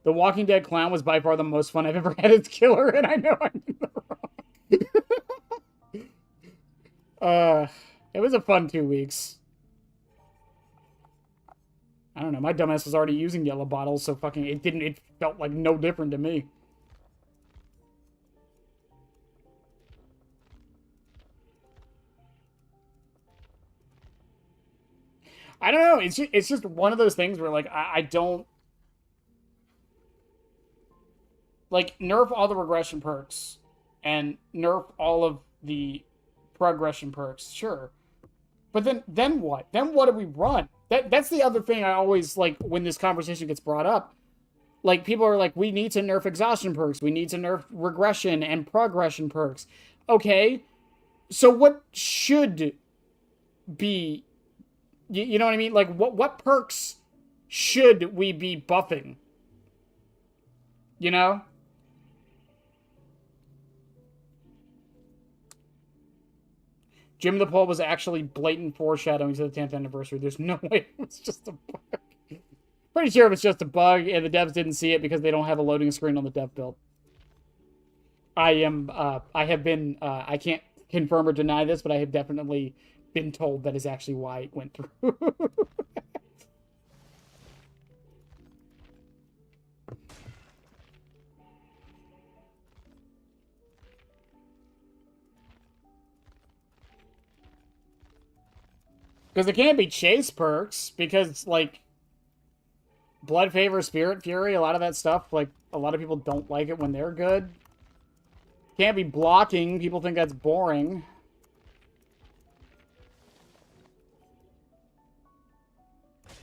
The Walking Dead Clown was by far the most fun I've ever had as killer, and I know I'm in the wrong. It was a fun 2 weeks. I don't know, my dumbass was already using yellow bottles, so fucking it felt like no different to me. I don't know, it's just one of those things where, like, I don't... Like, nerf all the regression perks and nerf all of the progression perks, sure. But then what? Then what do we run? That's the other thing I always, like, when this conversation gets brought up. Like, people are like, we need to nerf exhaustion perks. We need to nerf regression and progression perks. Okay, so what should be... You know what I mean? Like, what perks should we be buffing? You know? Jim the Pole was actually blatant foreshadowing to the 10th anniversary. There's no way it was just a bug. Pretty sure it was just a bug, and the devs didn't see it because they don't have a loading screen on the dev build. I have been, I can't confirm or deny this, but I have definitely been told that is actually why it went through. Because it can't be chase perks, because, like, Blood Favor, Spirit Fury, a lot of that stuff, like, a lot of people don't like it when they're good. Can't be blocking, people think that's boring.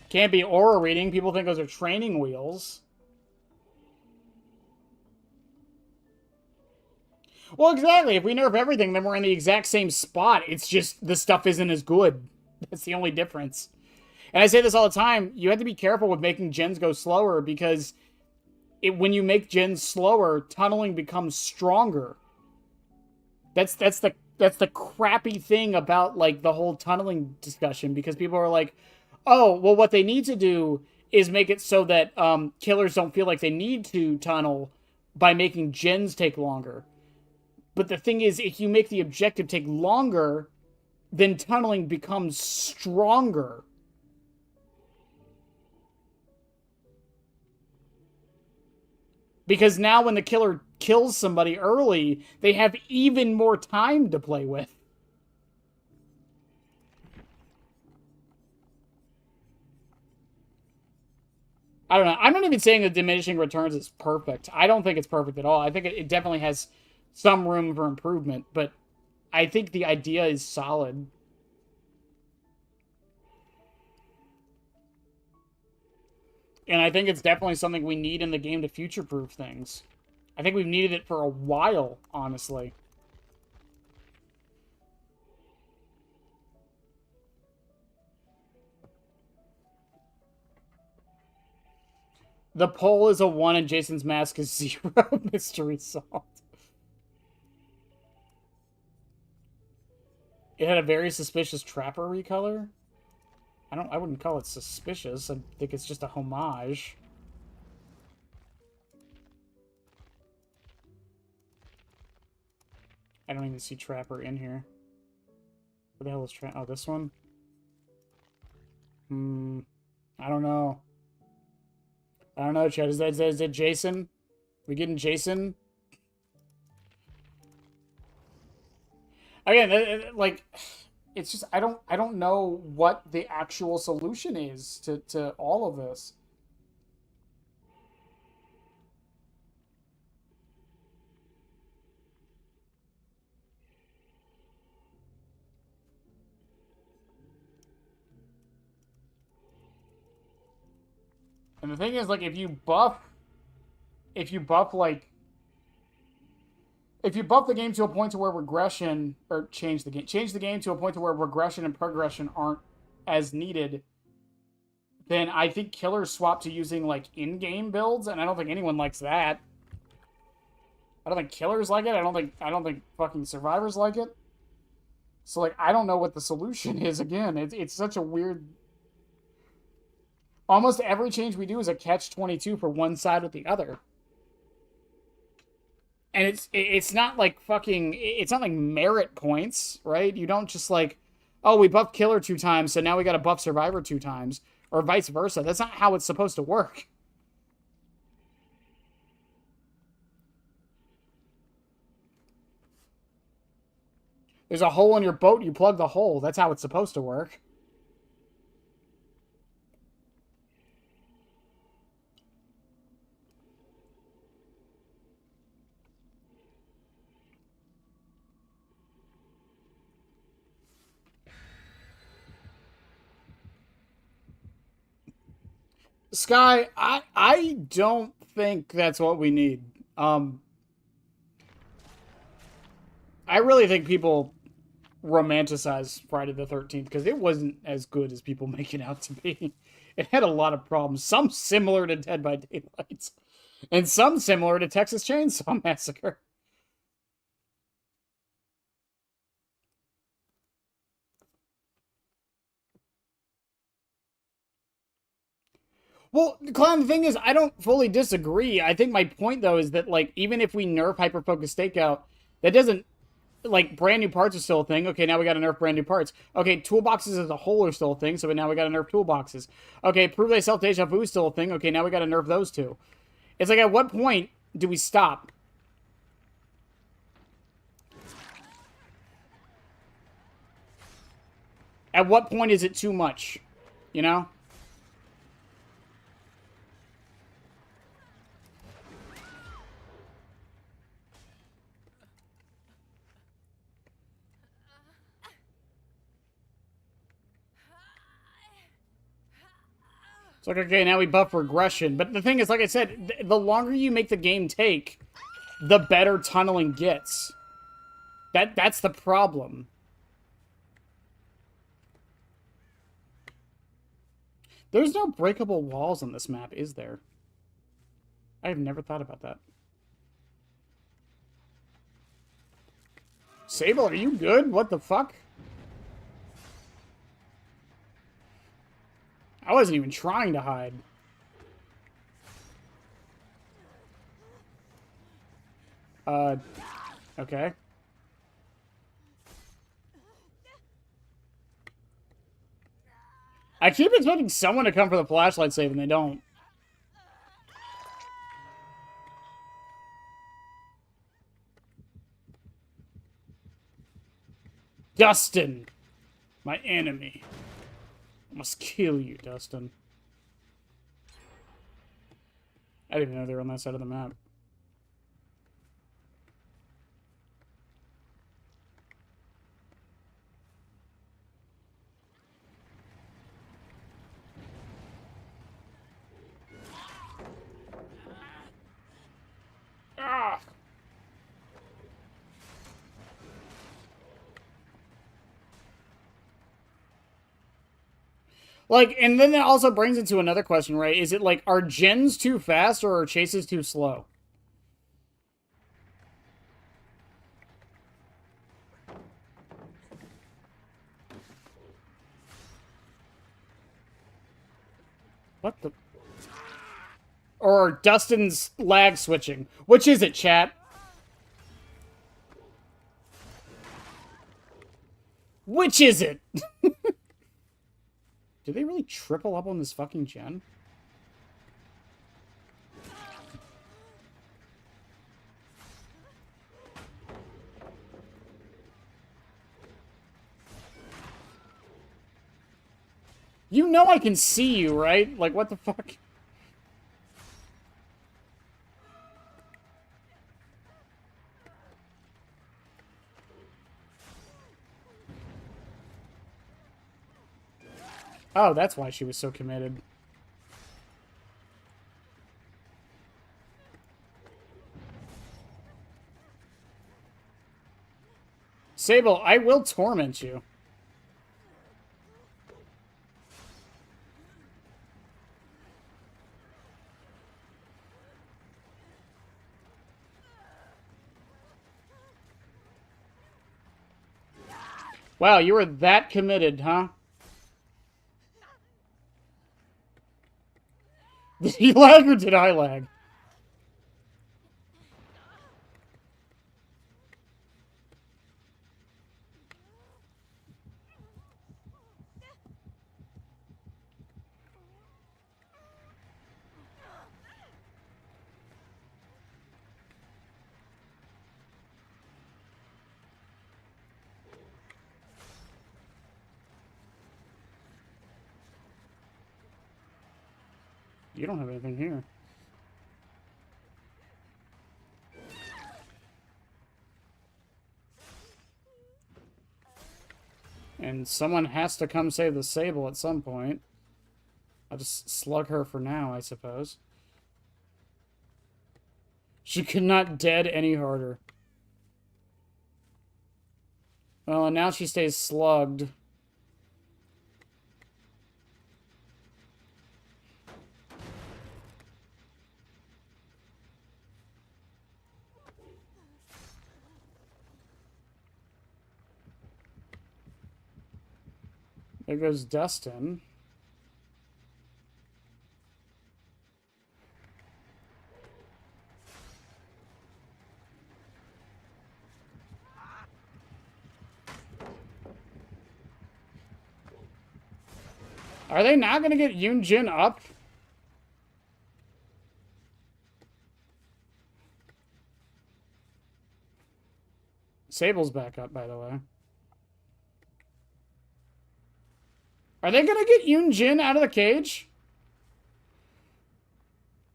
Can't be aura reading, people think those are training wheels. Well, exactly, if we nerf everything, then we're in the exact same spot. It's just, the stuff isn't as good. That's the only difference. And I say this all the time, you have to be careful with making gens go slower, because when you make gens slower, tunneling becomes stronger. That's the crappy thing about, like, the whole tunneling discussion, because people are like, oh, well, what they need to do is make it so that killers don't feel like they need to tunnel by making gens take longer. But the thing is, if you make the objective take longer, then tunneling becomes stronger. Because now when the killer kills somebody early, they have even more time to play with. I don't know. I'm not even saying that diminishing returns is perfect. I don't think it's perfect at all. I think it definitely has some room for improvement, but I think the idea is solid. And I think it's definitely something we need in the game to future-proof things. I think we've needed it for a while, honestly. The pole is a 1 and Jason's mask is 0. Mystery solved. It had a very suspicious trapper recolor. I wouldn't call it suspicious. I think it's just a homage. I don't even see trapper in here. Where the hell is trapper? Oh, this one? I don't know. I don't know, Chad. Is that Jason? We getting Jason? Again, like, it's just I don't know what the actual solution is to all of this. And the thing is, like, if you buff like if you buff the game to a point to where regression, or change the game to a point to where regression and progression aren't as needed, then I think killers swap to using, like, in-game builds, and I don't think anyone likes that. I don't think killers like it. I don't think fucking survivors like it. So, like, I don't know what the solution is. Again, it's such a weird. Almost every change we do is a catch-22 for one side or the other. And it's not like fucking, it's not like merit points, right? You don't just, like, oh, we buffed killer 2 times, so now we got to buff survivor 2 times, or vice versa. That's not how it's supposed to work. There's a hole in your boat, you plug the hole. That's how it's supposed to work. Sky, I don't think that's what we need. I really think people romanticize Friday the 13th because it wasn't as good as people make it out to be. It had a lot of problems, some similar to Dead by Daylight, and some similar to Texas Chainsaw Massacre. Well, Clown, the thing is, I don't fully disagree. I think my point, though, is that, like, even if we nerf hyper-focus stakeout, that doesn't, like, brand new parts are still a thing. Okay, now we got to nerf brand new parts. Okay, toolboxes as a whole are still a thing, so now we got to nerf toolboxes. Okay, prove thyself deja vu is still a thing. Okay, now we got to nerf those two. It's like, at what point do we stop? At what point is it too much? You know? It's like, okay, now we buff regression. But the thing is, like I said, the longer you make the game take, the better tunneling gets. That's the problem. There's no breakable walls on this map, is there? I have never thought about that. Sable, are you good? What the fuck? I wasn't even trying to hide. Okay. I keep expecting someone to come for the flashlight save, and they don't. Dustin! My enemy. I must kill you, Dustin. I didn't even know they were on that side of the map. Ah! Like, and then that also brings it to another question, right? Is it like, are gens too fast or are chases too slow? What the? Or Dustin's lag switching? Which is it, chat? Which is it? Do they really triple up on this fucking gen? You know I can see you, right? Like, what the fuck? Oh, that's why she was so committed. Sable, I will torment you. Wow, you were that committed, huh? Did he lag or did I lag? You don't have anything here. And someone has to come save the Sable at some point. I'll just slug her for now, I suppose. She could not dead any harder. Well, and now she stays slugged. There goes Dustin. Are they not going to get Yoon Jin up? Sable's back up, by the way. Are they going to get Yoon Jin out of the cage?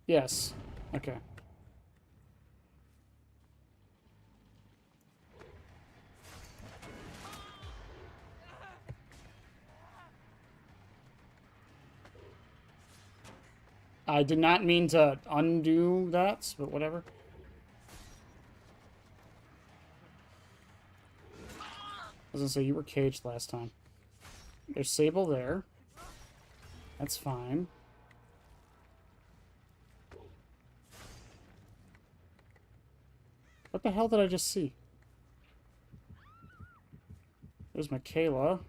Yes. Okay. I did not mean to undo that, but whatever. I was gonna say, you were caged last time. There's Sable there. That's fine. What the hell did I just see? There's Michaela.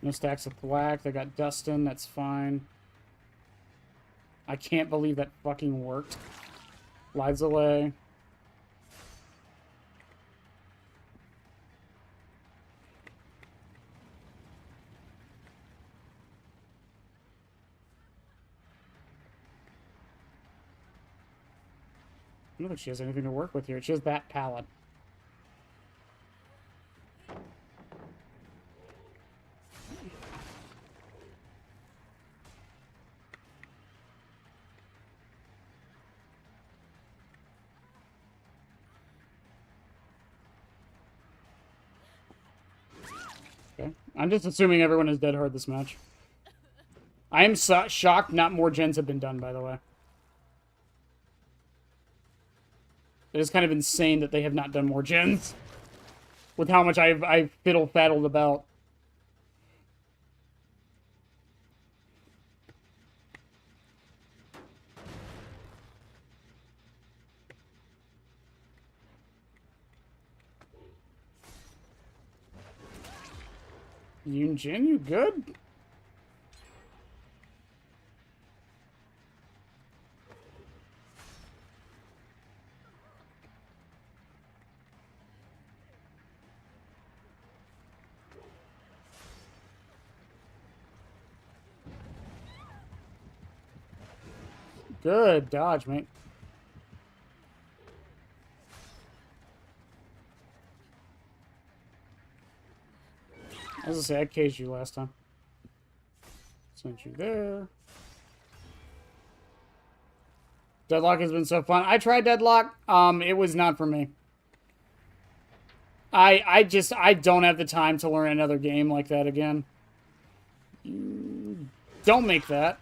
No stacks of thwack. They got Dustin. That's fine. I can't believe that fucking worked. Lives away. I don't think she has anything to work with here. She has that palette. Okay. I'm just assuming everyone is dead hard this match. I am shocked not more gens have been done, by the way. It is kind of insane that they have not done more gens. With how much I've fiddle-faddled about. Yoon Jin, you good? Good dodge, mate. I was gonna say, I caged you last time. Sent you there. Deadlock has been so fun. I tried Deadlock. It was not for me. I don't have the time to learn another game like that again. Don't make that.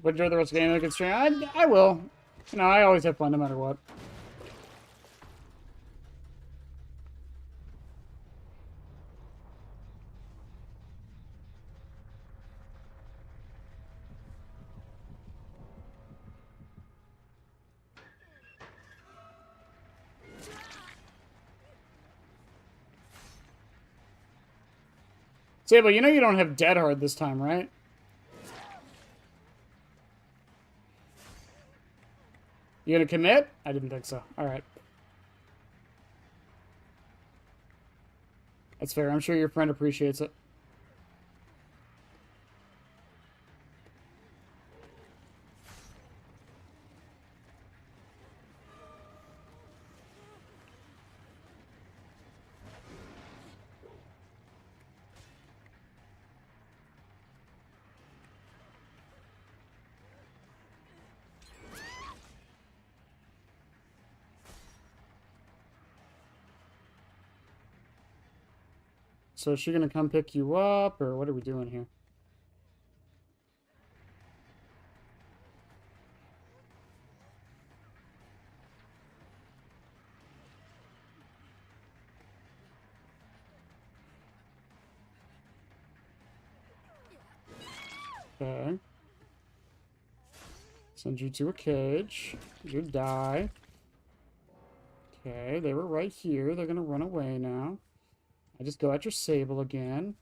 But enjoy the rest of the game I can stream. I will. You know, I always have fun no matter what. Sable, you know you don't have Dead Hard this time, right? You gonna commit? I didn't think so. Alright. That's fair. I'm sure your friend appreciates it. So is she gonna come pick you up, or what are we doing here? Okay. Send you to a cage. You die. Okay, they were right here. They're gonna run away now. I just go at your Sable again.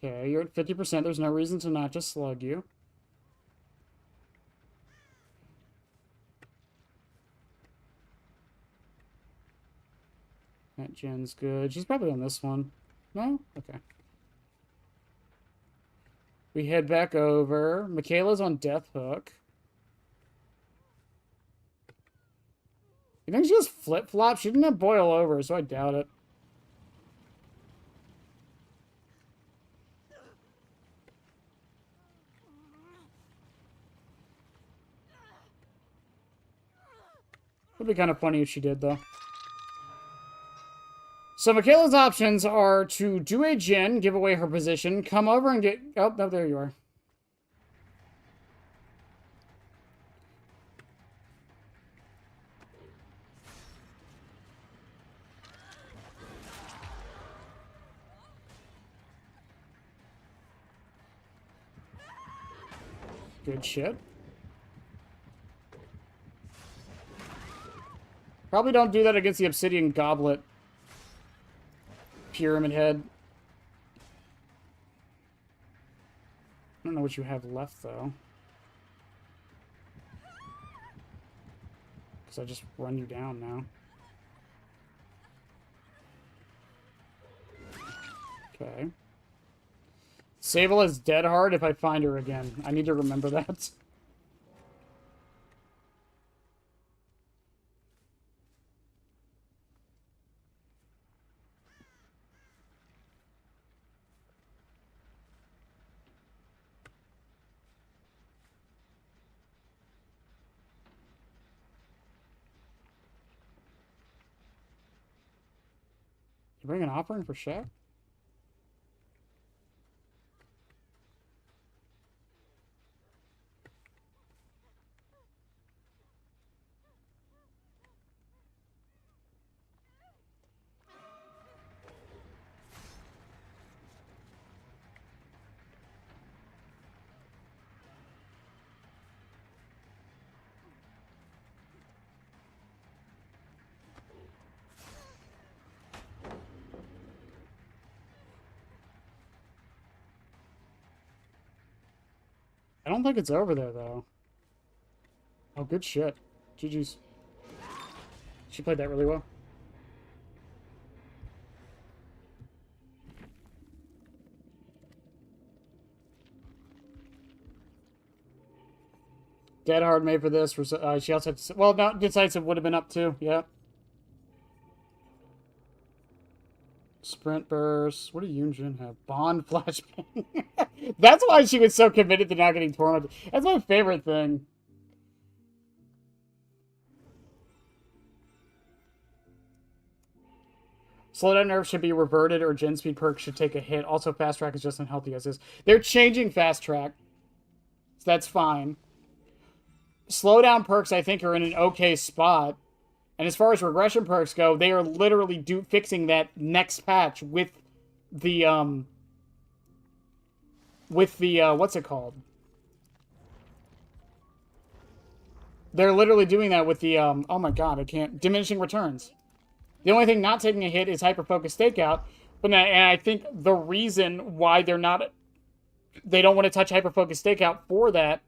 Okay, you're at 50%. There's no reason to not just slug you. That gen's good. She's probably on this one. No? Okay. We head back over. Michaela's on Death Hook. You think she just flip-flop? She didn't have boil over, so I doubt it. Would be kind of funny if she did, though. So Michaela's options are to do a gen, give away her position, come over and get... Oh, no, there you are. Good shit. Probably don't do that against the Obsidian Goblet. Pyramid Head. I don't know what you have left, though. Because I just run you down now. Okay. Sable is dead hard if I find her again. I need to remember that. You bring an offering for Shaq? I don't think it's over there, though. Oh, good shit. GG's. She played that really well. Dead hard made for this. She also had to, well, no, Decisive would have been up too. Yeah. Sprint burst. What do Yunjin have? Bond flashbang. That's why she was so committed to not getting torn. That's my favorite thing. Slowdown nerfs should be reverted, or gen speed perks should take a hit. Also, fast track is just unhealthy as is. They're changing fast track, so that's fine. Slowdown perks, I think, are in an okay spot. And as far as regression perks go, they are literally fixing that next patch with the, what's it called? They're literally doing that with the, oh my god, I can't, diminishing returns. The only thing not taking a hit is hyper-focus stakeout, and I think the reason why they don't want to touch hyper-focus stakeout for that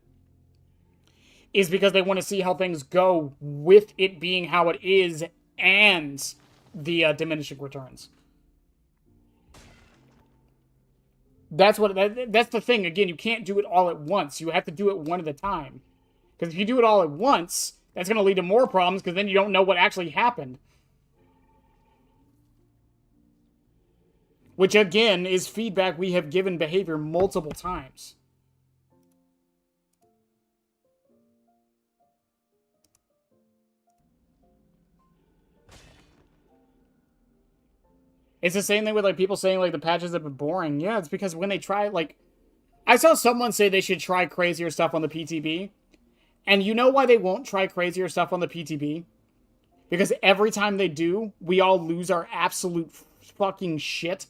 is because they want to see how things go with it being how it is and the diminishing returns. That's the thing. Again, you can't do it all at once. You have to do it one at a time. Because if you do it all at once, that's going to lead to more problems because then you don't know what actually happened. Which, again, is feedback we have given behavior multiple times. It's the same thing with, like, people saying, like, the patches have been boring. Yeah, it's because when they try, like, I saw someone say they should try crazier stuff on the PTB. And you know why they won't try crazier stuff on the PTB? Because every time they do, we all lose our absolute fucking shit.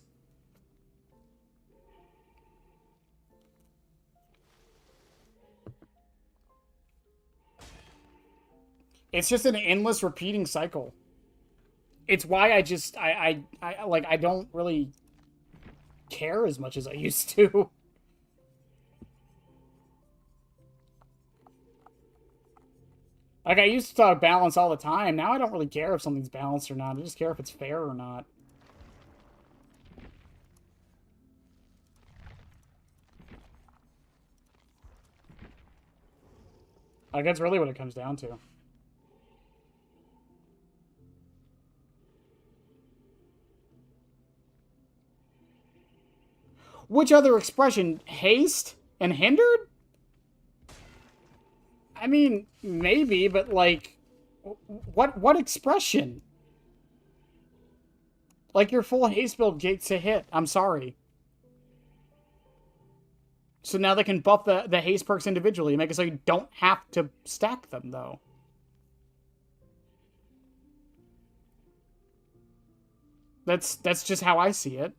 It's just an endless repeating cycle. It's why I don't really care as much as I used to. Like, I used to talk balance all the time. Now I don't really care if something's balanced or not. I just care if it's fair or not. Like, that's really what it comes down to. Which other expression? Haste and hindered? I mean, maybe, but like, what expression? Like, your full haste build gates a hit. I'm sorry. So now they can buff the haste perks individually, make it so you don't have to stack them, though. That's just how I see it.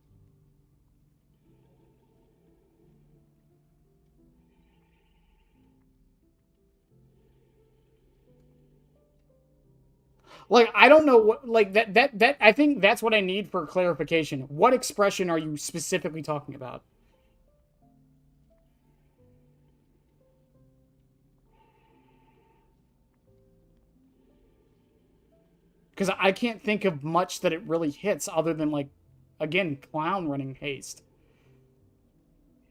Like, I don't know what, like, that, I think that's what I need for clarification. What expression are you specifically talking about? Because I can't think of much that it really hits other than, like, again, clown running haste.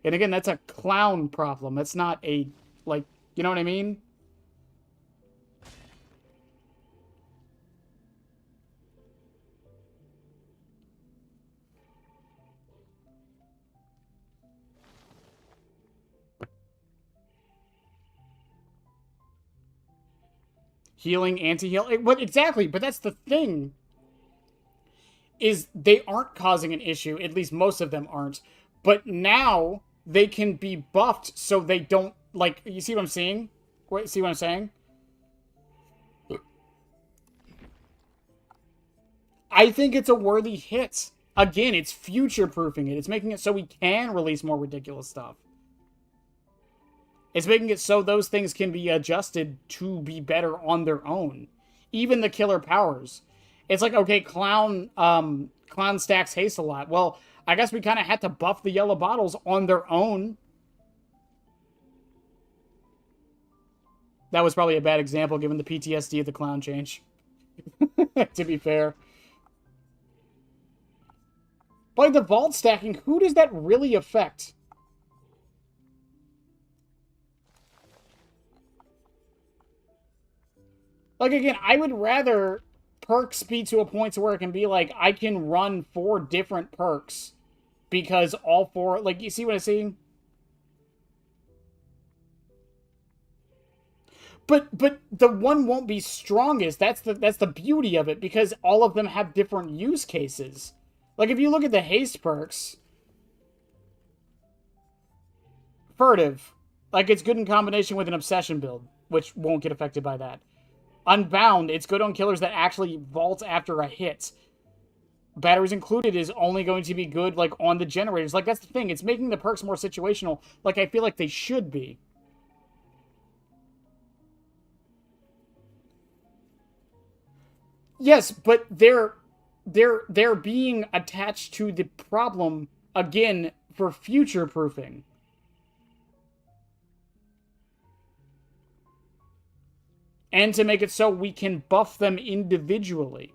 And again, that's a clown problem. That's not a, like, you know what I mean? Healing, anti-heal. But exactly, but that's the thing. Is they aren't causing an issue. At least most of them aren't. But now they can be buffed so they don't, like, you see what I'm saying? Wait, see what I'm saying? I think it's a worthy hit. Again, it's future-proofing it. It's making it so we can release more ridiculous stuff. It's making it so those things can be adjusted to be better on their own. Even the killer powers. It's like, okay, Clown stacks haste a lot. Well, I guess we kind of had to buff the yellow bottles on their own. That was probably a bad example given the PTSD of the Clown change. To be fair. By the vault stacking, who does that really affect? Like, again, I would rather perks be to a point to where it can be like, I can run 4 different perks because all 4, like, you see what I'm saying? But the one won't be strongest. That's the beauty of it, because all of them have different use cases. Like, if you look at the haste perks, furtive, like, it's good in combination with an obsession build, which won't get affected by that. Unbound, it's good on killers that actually vault after a hit. Batteries included is only going to be good, like, on the generators. Like, that's the thing. It's making the perks more situational, like I feel like they should be. Yes, but they're being attached to the problem, again, for future-proofing. And to make it so we can buff them individually.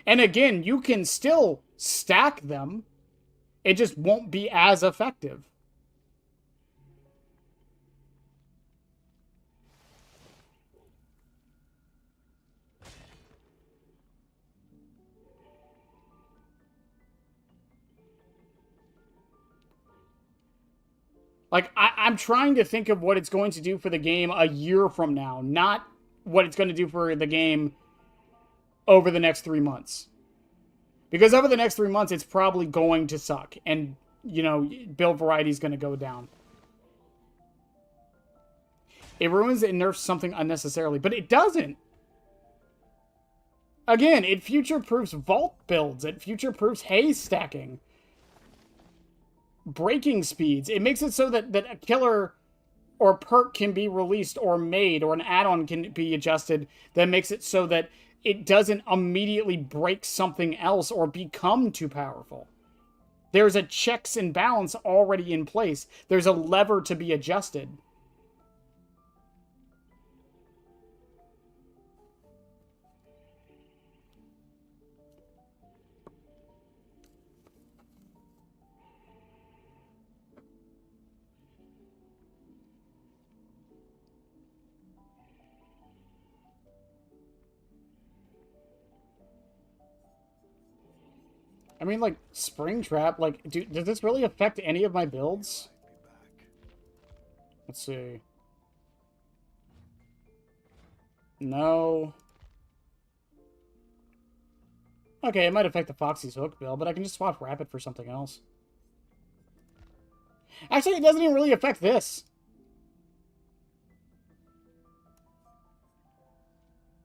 And again, you can still stack them. It just won't be as effective. Like, I'm trying to think of what it's going to do for the game a year from now, not what it's going to do for the game over the next 3 months. Because over the next 3 months, it's probably going to suck. And, you know, build variety is going to go down. It ruins and nerfs something unnecessarily. But it doesn't. Again, it future-proofs vault builds. It future-proofs haze stacking. Breaking speeds. It makes it so that a killer or perk can be released or made, or an add-on can be adjusted that makes it so that it doesn't immediately break something else or become too powerful. There's a checks and balance already in place. There's a lever to be adjusted. I mean, like, Springtrap, like, does this really affect any of my builds? Let's see. No. Okay, it might affect the Foxy's Hook build, but I can just swap Rapid for something else. Actually, it doesn't even really affect this.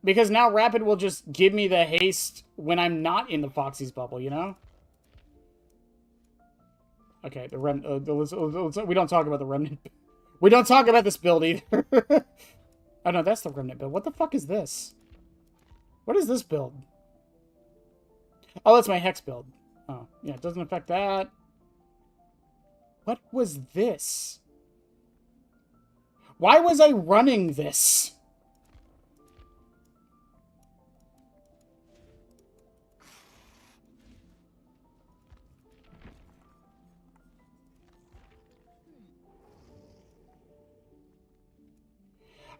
Because now Rapid will just give me the haste when I'm not in the Foxy's bubble, you know? Okay, the we don't talk about the Remnant. We don't talk about this build either. Oh no, that's the Remnant build. What the fuck is this? What is this build? Oh, that's my Hex build. Oh, yeah, it doesn't affect that. What was this? Why was I running this?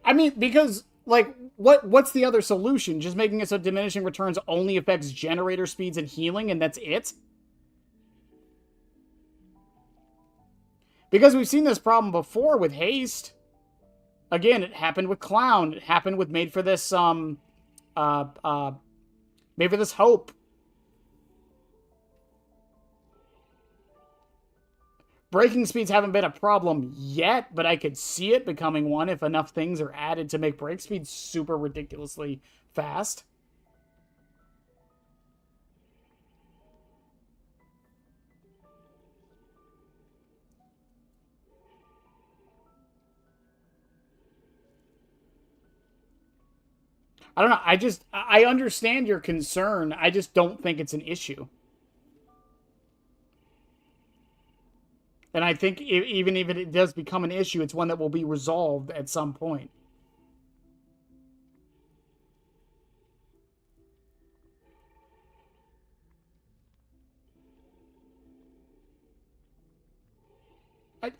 I mean, because, like, what's the other solution? Just making it so diminishing returns only affects generator speeds and healing, and that's it? Because we've seen this problem before with haste. Again, it happened with Clown. It happened with Made for This, Made for This Hope. Breaking speeds haven't been a problem yet, but I could see it becoming one if enough things are added to make break speed super ridiculously fast. I don't know. I understand your concern. I just don't think it's an issue. And I think even if it does become an issue, it's one that will be resolved at some point.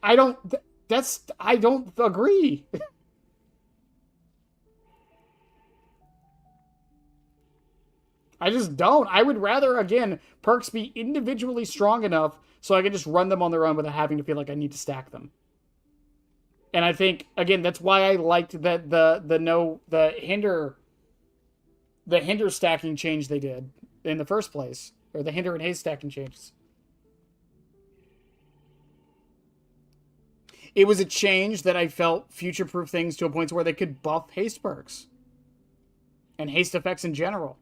I don't agree. I just don't. I would rather, again, perks be individually strong enough so I can just run them on their own without having to feel like I need to stack them. And I think, again, that's why I liked that the hinder stacking change they did in the first place. Or the hinder and haste stacking changes. It was a change that I felt future-proof things to a point where they could buff haste perks. And haste effects in general.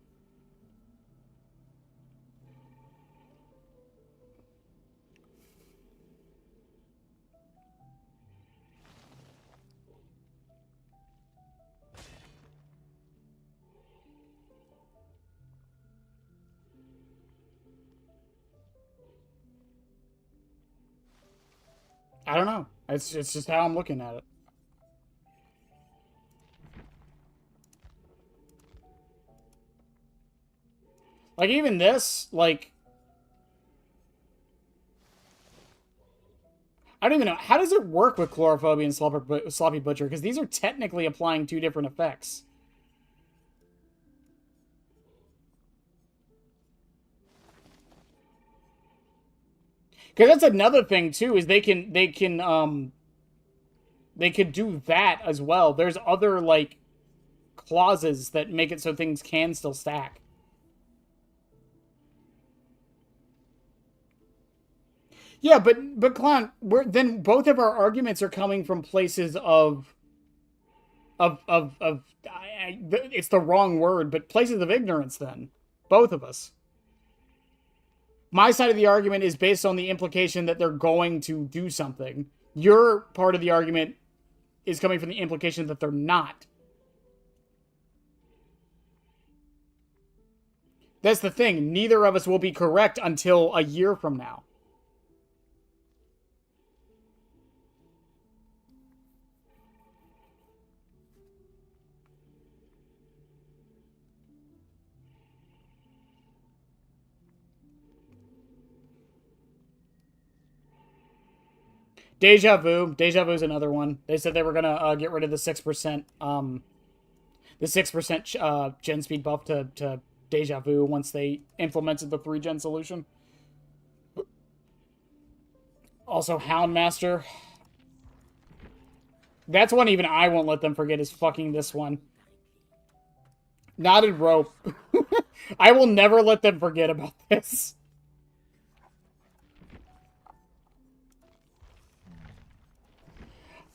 I don't know. It's just how I'm looking at it. Like, even this, like... I don't even know. How does it work with Chlorophobia and Sloppy Butcher? Because these are technically applying two different effects. Because that's another thing too, is they could do that as well. There's other, like, clauses that make it so things can still stack. Yeah, but Clown, then both of our arguments are coming from places it's the wrong word, but places of ignorance. Then both of us. My side of the argument is based on the implication that they're going to do something. Your part of the argument is coming from the implication that they're not. That's the thing. Neither of us will be correct until a year from now. Deja Vu. Deja Vu is another one. They said they were gonna get rid of the 6%, gen speed buff to Deja Vu once they implemented the 3-gen solution. Also, Houndmaster. That's one even I won't let them forget is fucking this one. Knotted Rope. I will never let them forget about this.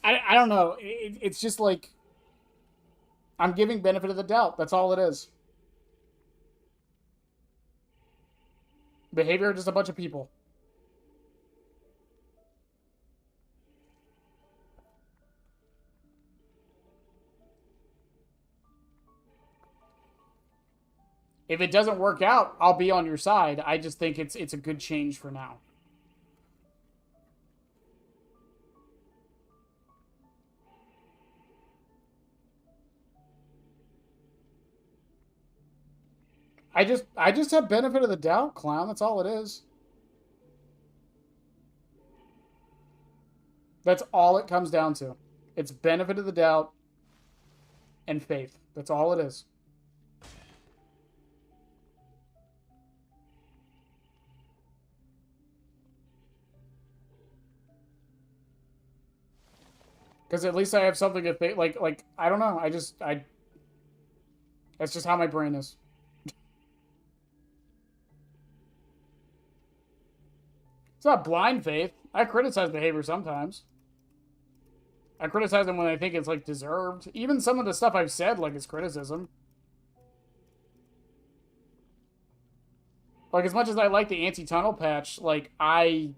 I don't know. It's just like, I'm giving benefit of the doubt. That's all it is. Behavior, just a bunch of people. If it doesn't work out, I'll be on your side. I just think it's a good change for now. I just have benefit of the doubt, Clown. That's all it is. That's all it comes down to. It's benefit of the doubt and faith. That's all it is. Because at least I have something to think. Like I don't know. That's just how my brain is. It's not blind faith. I criticize behavior sometimes. I criticize them when I think it's, like, deserved. Even some of the stuff I've said, like, is criticism. Like, as much as I like the anti-tunnel patch, like, I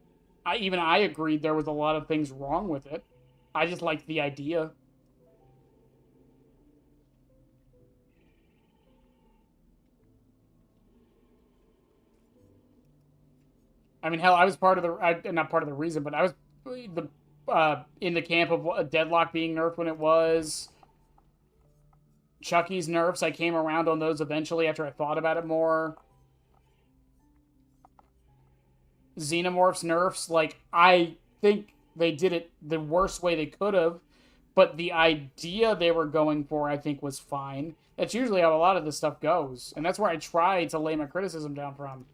agreed there was a lot of things wrong with it. I just liked the idea. I mean, hell, I was part of not part of the reason, but I was in the camp of Deadlock being nerfed when it was. Chucky's nerfs, I came around on those eventually after I thought about it more. Xenomorph's nerfs, like, I think they did it the worst way they could have, but the idea they were going for, I think, was fine. That's usually how a lot of this stuff goes, and that's where I try to lay my criticism down from.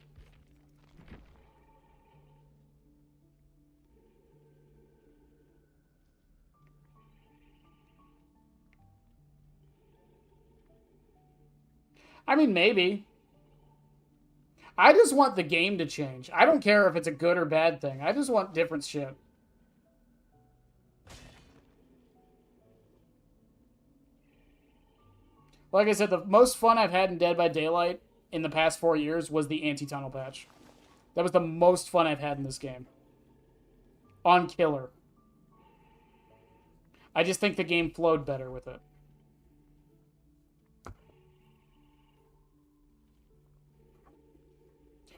I mean, maybe. I just want the game to change. I don't care if it's a good or bad thing. I just want different shit. Like I said, the most fun I've had in Dead by Daylight in the past 4 years was the anti-tunnel patch. That was the most fun I've had in this game. On Killer. I just think the game flowed better with it.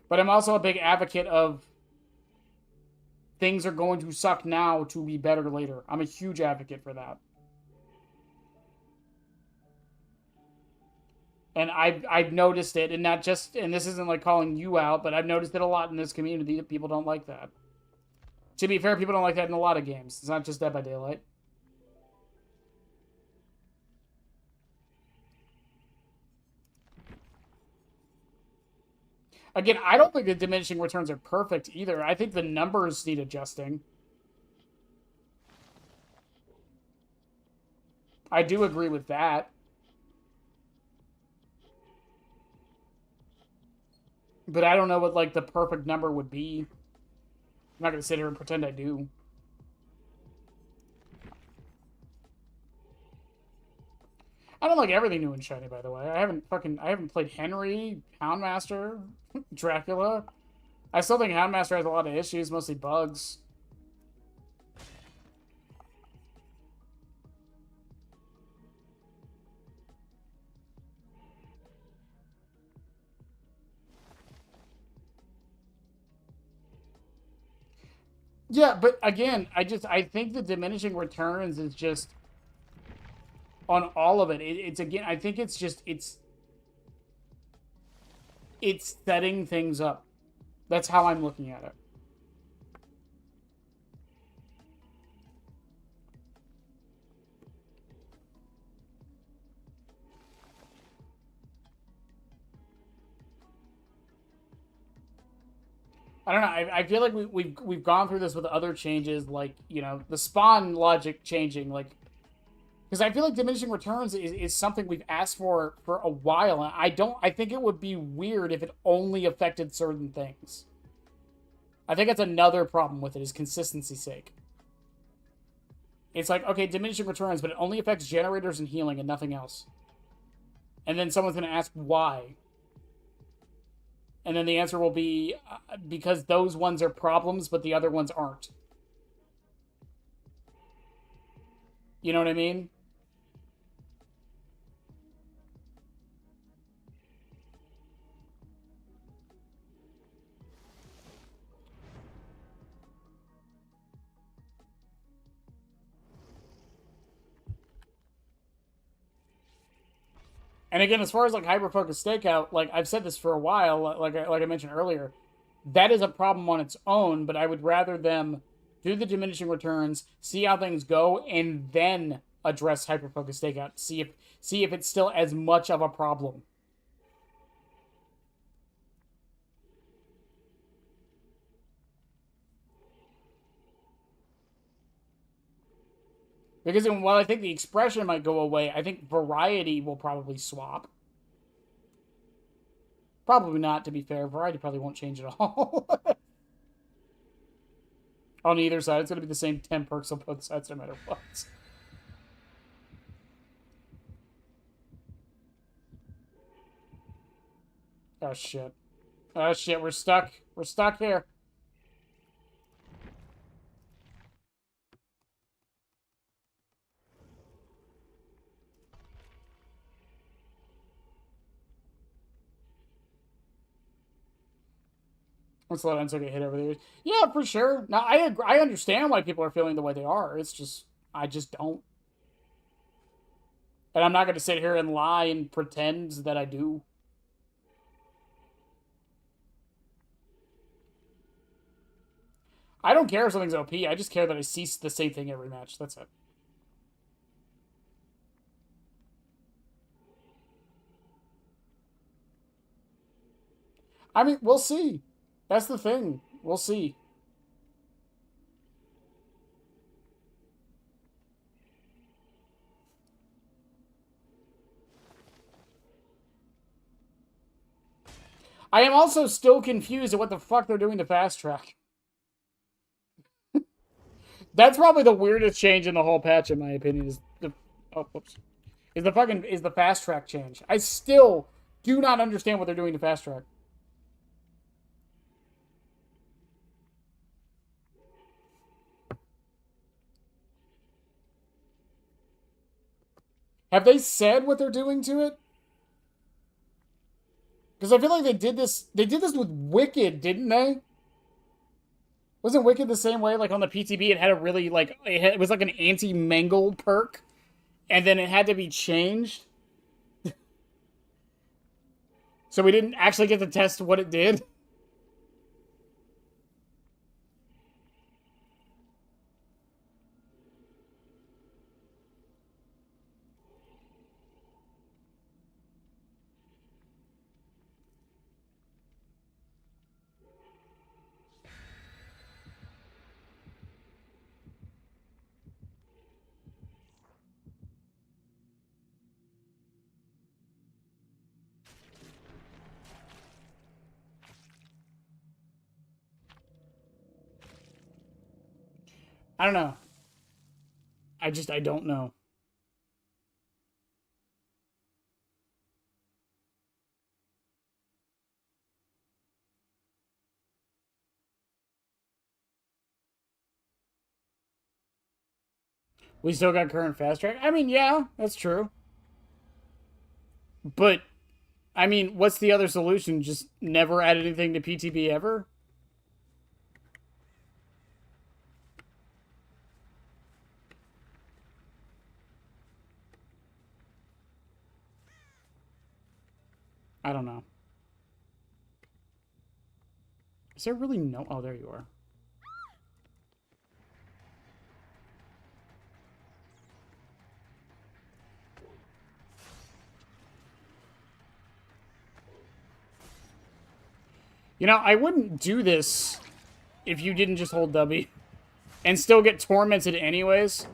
But I'm also a big advocate of things are going to suck now to be better later. I'm a huge advocate for that. And I've noticed it, and not just, and this isn't like calling you out, but I've noticed it a lot in this community that people don't like that. To be fair, people don't like that in a lot of games. It's not just Dead by Daylight. Again, I don't think the diminishing returns are perfect either. I think the numbers need adjusting. I do agree with that. But I don't know what, like, the perfect number would be. I'm not gonna sit here and pretend I do. I don't like everything new and shiny, by the way. I haven't played Henry, Houndmaster, Dracula. I still think Houndmaster has a lot of issues, mostly bugs. Yeah, but again, I think the diminishing returns is just on all of it. It's again, I think it's just it's setting things up. That's how I'm looking at it. I don't know. I feel like we've gone through this with other changes, like, you know, the spawn logic changing, like, because I feel like diminishing returns is something we've asked for a while, and I think it would be weird if it only affected certain things. I think that's another problem with it, is consistency's sake. It's like, okay, diminishing returns, but it only affects generators and healing and nothing else. And then someone's going to ask why. And then the answer will be because those ones are problems, but the other ones aren't. You know what I mean? And again, as far as like hyper-focused stakeout, like I've said this for a while, like I mentioned earlier, that is a problem on its own, but I would rather them do the diminishing returns, see how things go, and then address hyper-focused stakeout. See if it's still as much of a problem. Because while I think the expression might go away, I think variety will probably swap. Probably not, to be fair. Variety probably won't change at all. On either side, it's going to be the same 10 perks on both sides no matter what. Oh, shit. Oh, shit, we're stuck. We're stuck here. Let's let Enzo get hit over the ears. Yeah, for sure. Now, I understand why people are feeling the way they are. It's just, I just don't. And I'm not going to sit here and lie and pretend that I do. I don't care if something's OP. I just care that I see the same thing every match. That's it. I mean, we'll see. That's the thing. We'll see. I am also still confused at what the fuck they're doing to fast track. That's probably the weirdest change in the whole patch, in my opinion. Is the whoops, is the fast track change. I still do not understand what they're doing to fast track. Have they said what they're doing to it? Because I feel like they did this. They did this with Wicked, didn't they? Wasn't Wicked the same way? Like on the PTB, it had a really like it was like an anti-mangle perk, and then it had to be changed. So we didn't actually get to test what it did. I don't know. I don't know. We still got current fast track? I mean, yeah, that's true. But, I mean, what's the other solution? Just never add anything to PTB ever? I don't know. Is there really no... Oh, there you are. You know, I wouldn't do this if you didn't just hold W and still get tormented anyways.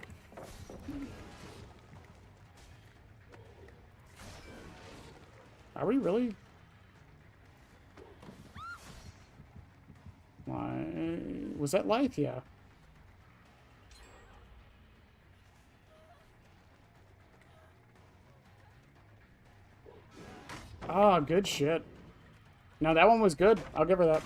Are we really? Why? Was that Lythe? Yeah. Ah, good shit. No, that one was good. I'll give her that.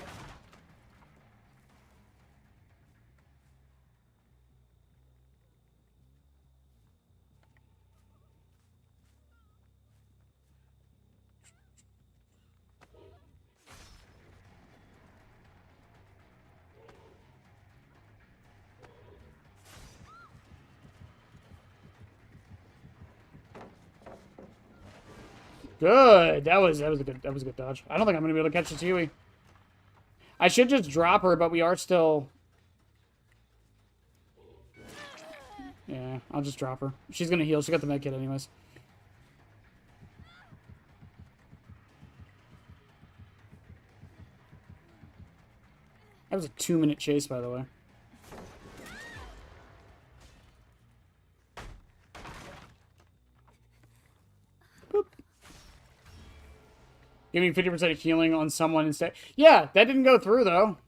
Good. That was a good dodge. I don't think I'm gonna be able to catch the Tiwi. I should just drop her, but we are still. Yeah, I'll just drop her. She's gonna heal. She got the med kit anyways. That was a 2-minute chase, by the way. Boop. Give me 50% healing on someone instead. Yeah, that didn't go through, though.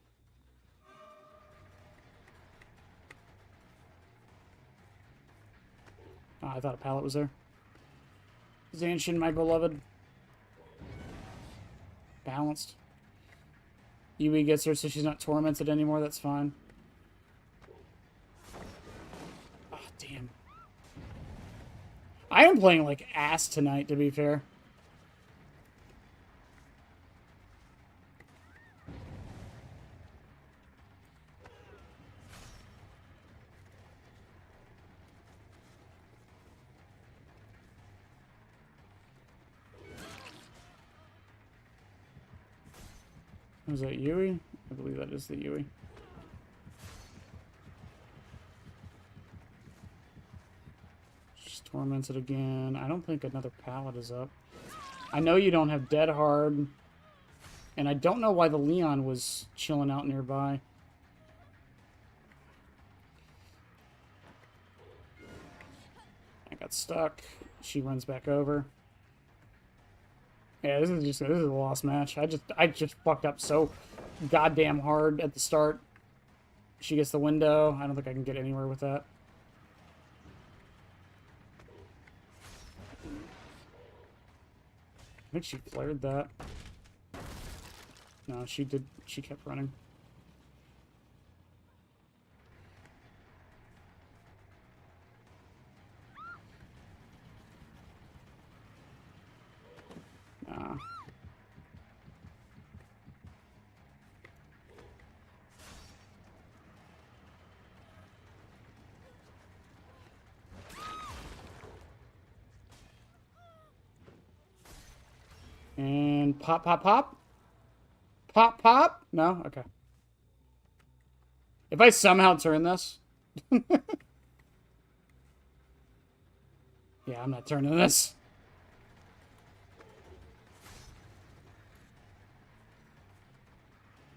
Oh, I thought a pallet was there. Zanshin, my beloved. Balanced. Yui gets her so she's not tormented anymore. That's fine. Oh, damn. I am playing like ass tonight, to be fair. Was that Yui? I believe that is the Yui. She's tormented again. I don't think another pallet is up. I know you don't have Dead Hard. And I don't know why the Leon was chilling out nearby. I got stuck. She runs back over. Yeah, this is a lost match. I just fucked up so goddamn hard at the start. She gets the window. I don't think I can get anywhere with that. I think she flared that. No, she did. She kept running. And pop, pop, pop. Pop, pop. No? Okay. If I somehow turn this... yeah, I'm not turning this.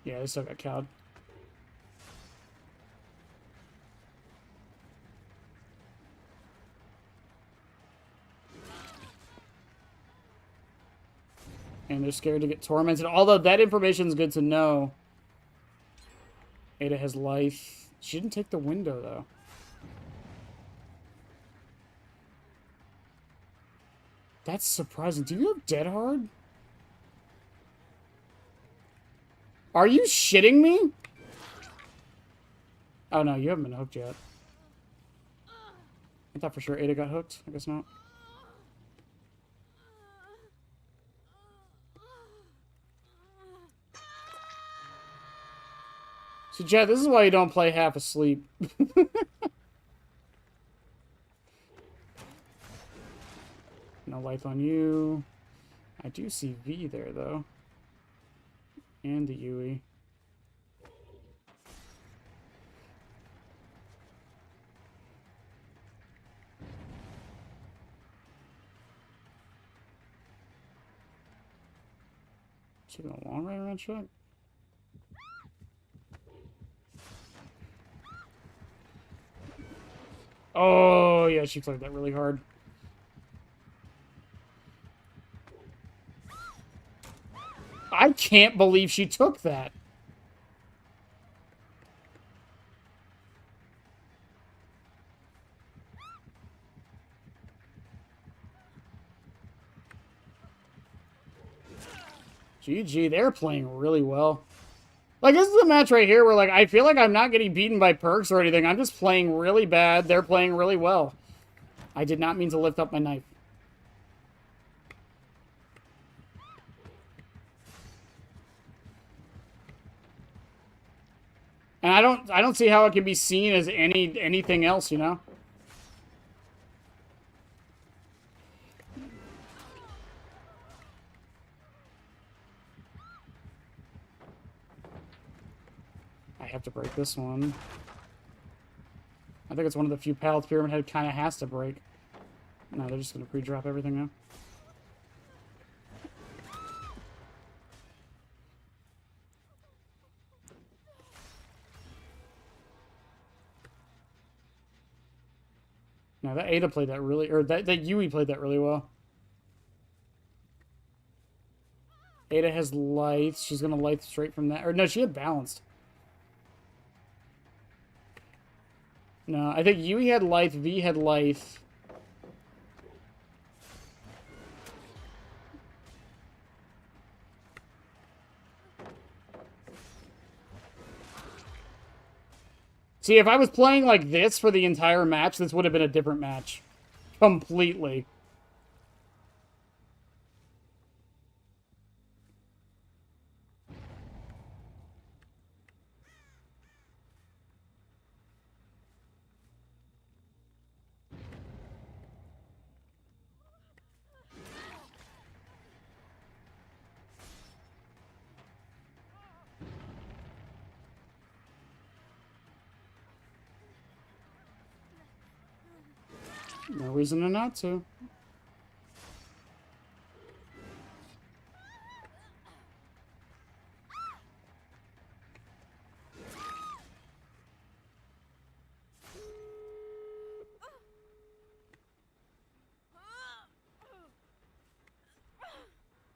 Yeah, they still got cowed. And they're scared to get tormented. Although that information is good to know. Ada has life. She didn't take the window, though. That's surprising. Do you have Dead Hard? Are you shitting me? Oh, no, you haven't been hooked yet. I thought for sure Ada got hooked. I guess not. So, Jed, this is why you don't play half asleep. No life on you. I do see V there, though. And the Yui. Is she gonna long range around shot? Oh, yeah, she played that really hard. I can't believe she took that. GG, they're playing really well. Like, this is a match right here where, like, I feel like I'm not getting beaten by perks or anything. I'm just playing really bad. They're playing really well. I did not mean to lift up my knife. And I don't see how it can be seen as anything else, you know? I have to break this one. I think it's one of the few paths Pyramid Head kind of has to break. No, they're just going to pre-drop everything now. No, that Ada played that really... Or that Yui played that really well. Ada has light. She's going to light straight from that. Or no, she had balanced. No, I think Yui had light, V had light. See, if I was playing like this for the entire match, this would have been a different match. Completely. No reason to not to.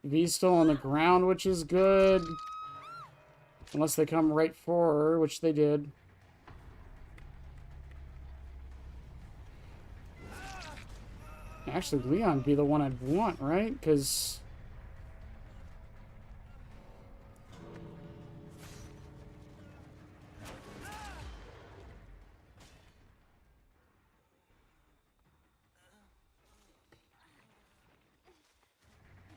V's still on the ground, which is good. Unless they come right for her, which they did. Actually, Leon would be the one I'd want, right? Because...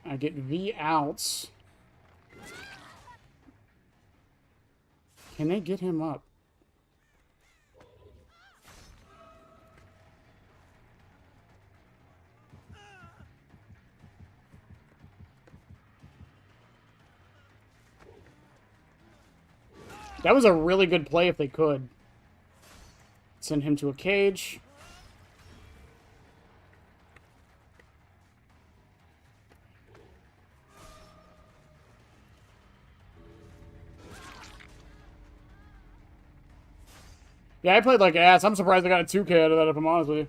I get V outs. Can they get him up? That was a really good play if they could. Send him to a cage. Yeah, I played like ass. I'm surprised I got a 2K out of that, if I'm honest with you.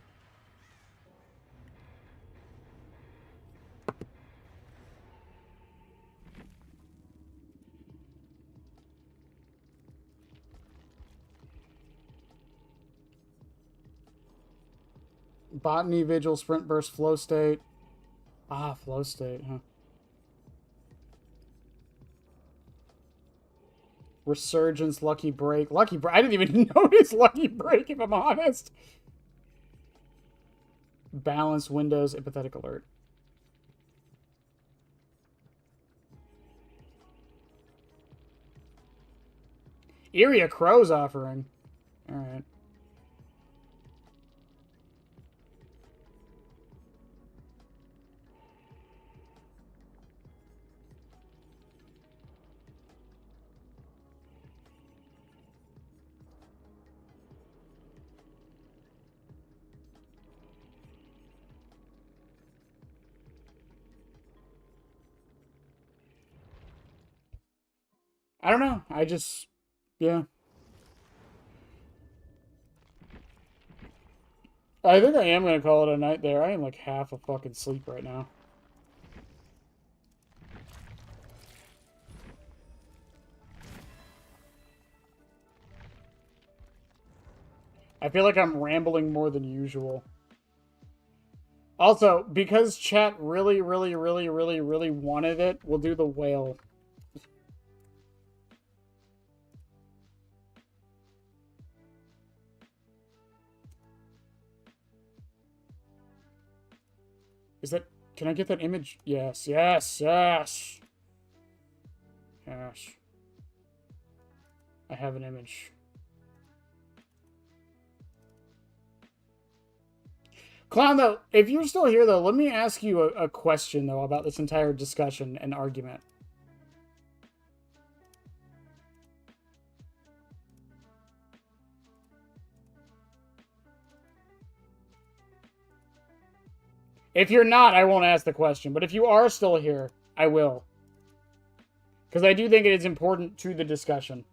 Botany, Vigil, Sprint Burst, Flow State. Ah, Flow State, huh. Resurgence, Lucky Break. Lucky Break. I didn't even notice Lucky Break, if I'm honest. Balance, Windows, Empathetic Alert. Iria Crow's offering. Alright. I don't know. I just... Yeah. I think I am going to call it a night there. I am like half a fucking sleep right now. I feel like I'm rambling more than usual. Also, because chat really wanted it, we'll do the whale. Is that... Can I get that image? Yes, yes, yes! Yes. I have an image. Clown, though, if you're still here, though, let me ask you a question, though, about this entire discussion and argument. If you're not, I won't ask the question. But if you are still here, I will. Because I do think it is important to the discussion.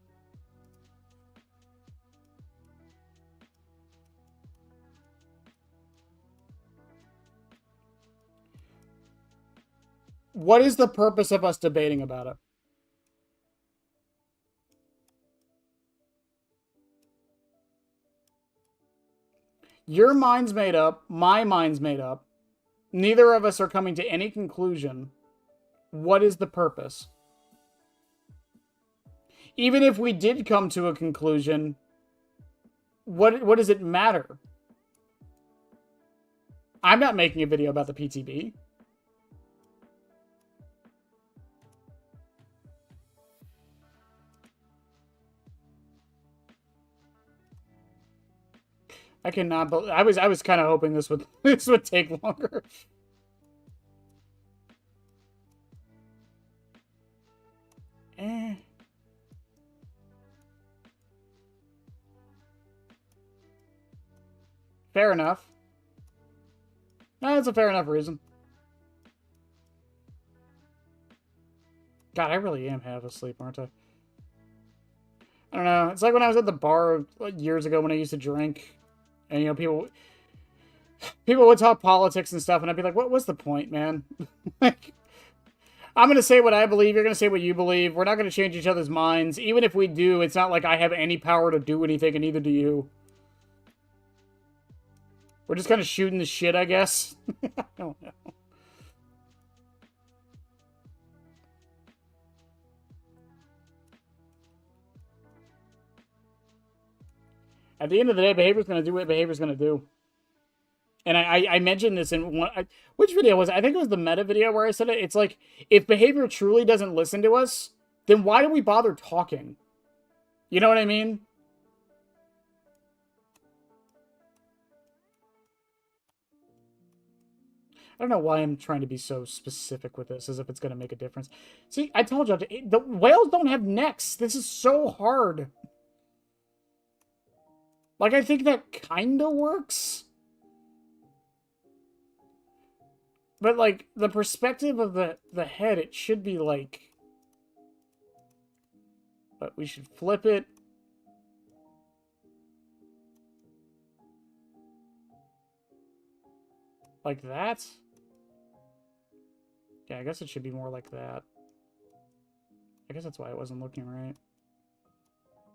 What is the purpose of us debating about it? Your mind's made up. My mind's made up. Neither of us are coming to any conclusion. What is the purpose? Even if we did come to a conclusion, what does it matter? I'm not making a video about the PTB. I cannot believe... I was kind of hoping this would take longer. Fair enough. No, that's a fair enough reason. God, I really am half asleep, aren't I? I don't know. It's like when I was at the bar years ago when I used to drink. And, you know, people would talk politics and stuff, and I'd be like, what's the point, man? Like, I'm going to say what I believe, you're going to say what you believe. We're not going to change each other's minds. Even if we do, it's not like I have any power to do anything, and neither do you. We're just kind of shooting the shit, I guess. I don't know. At the end of the day, behavior's going to do what behavior's going to do. And I mentioned this in one... which video was it? I think it was the meta video where I said it. It's like, if behavior truly doesn't listen to us, then why do we bother talking? You know what I mean? I don't know why I'm trying to be so specific with this, as if it's going to make a difference. See, I told you, the whales don't have necks. This is so hard. Like, I think that kind of works. But, like, the perspective of the head, it should be, like... But we should flip it. Like that? Yeah, I guess it should be more like that. I guess that's why it wasn't looking right.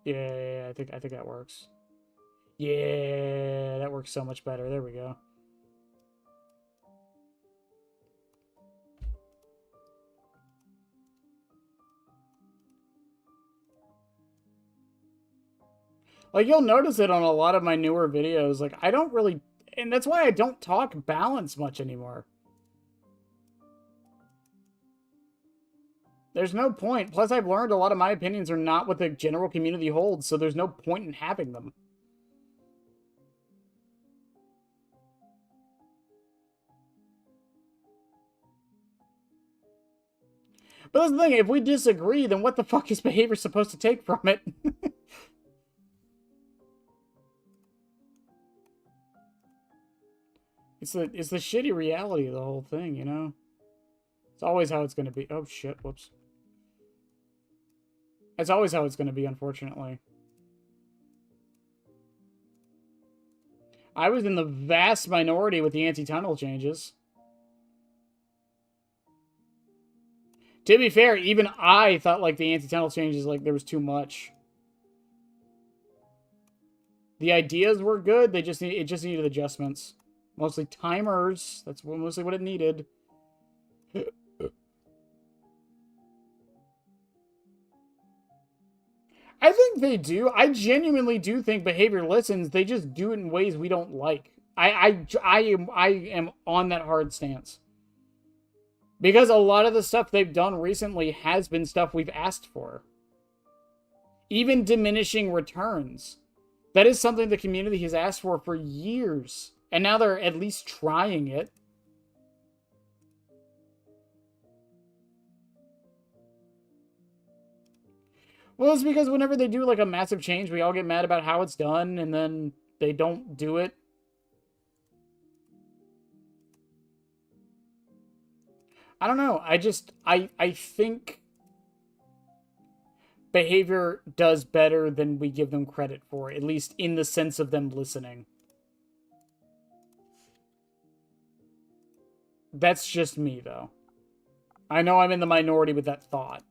Yeah, I think that works. Yeah, that works so much better. There we go. Like, you'll notice it on a lot of my newer videos. Like, I don't really... And that's why I don't talk balance much anymore. There's no point. Plus, I've learned a lot of my opinions are not what the general community holds, so there's no point in having them. But that's the thing, if we disagree, then what the fuck is behavior supposed to take from it? It's the shitty reality of the whole thing, you know? It's always how it's gonna be. Oh shit, whoops. It's always how it's gonna be, unfortunately. I was in the vast minority with the anti-tunnel changes. To be fair, even I thought like the anti-tunnel changes, like there was too much. The ideas were good, it just needed adjustments. Mostly timers. That's mostly what it needed. I think they do. I genuinely do think behavior listens. They just do it in ways we don't like. I am on that hard stance. Because a lot of the stuff they've done recently has been stuff we've asked for. Even diminishing returns. That is something the community has asked for years. And now they're at least trying it. Well, it's because whenever they do like a massive change, we all get mad about how it's done, and then they don't do it. I don't know. I think behavior does better than we give them credit for, at least in the sense of them listening. That's just me, though. I know I'm in the minority with that thought.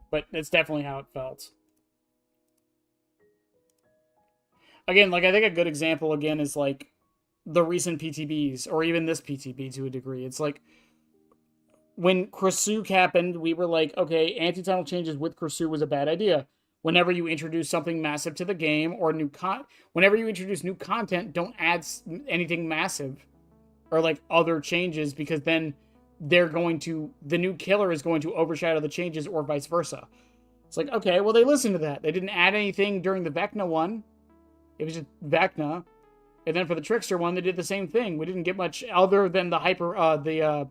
But it's definitely how it felt. Again, like, I think a good example, again, is, like, the recent PTBs, or even this PTB to a degree. It's like, when Krasuk happened, we were like, okay, anti-tunnel changes with Krasuk was a bad idea. Whenever you introduce something massive to the game, or whenever you introduce new content, don't add anything massive, or, like, other changes, because then the new killer is going to overshadow the changes, or vice versa. It's like, okay, well, they listened to that. They didn't add anything during the Vecna one. It was just Vecna. And then for the Trickster one, they did the same thing. We didn't get much other than the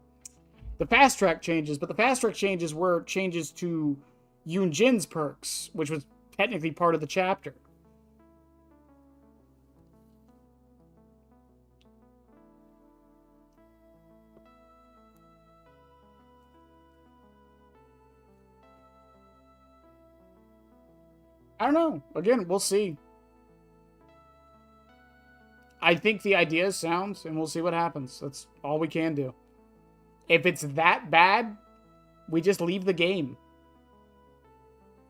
fast track changes, but the fast track changes were changes to Yoon Jin's perks, which was technically part of the chapter. I don't know. Again, we'll see. I think the idea is sound, and we'll see what happens. That's all we can do. If it's that bad, we just leave the game.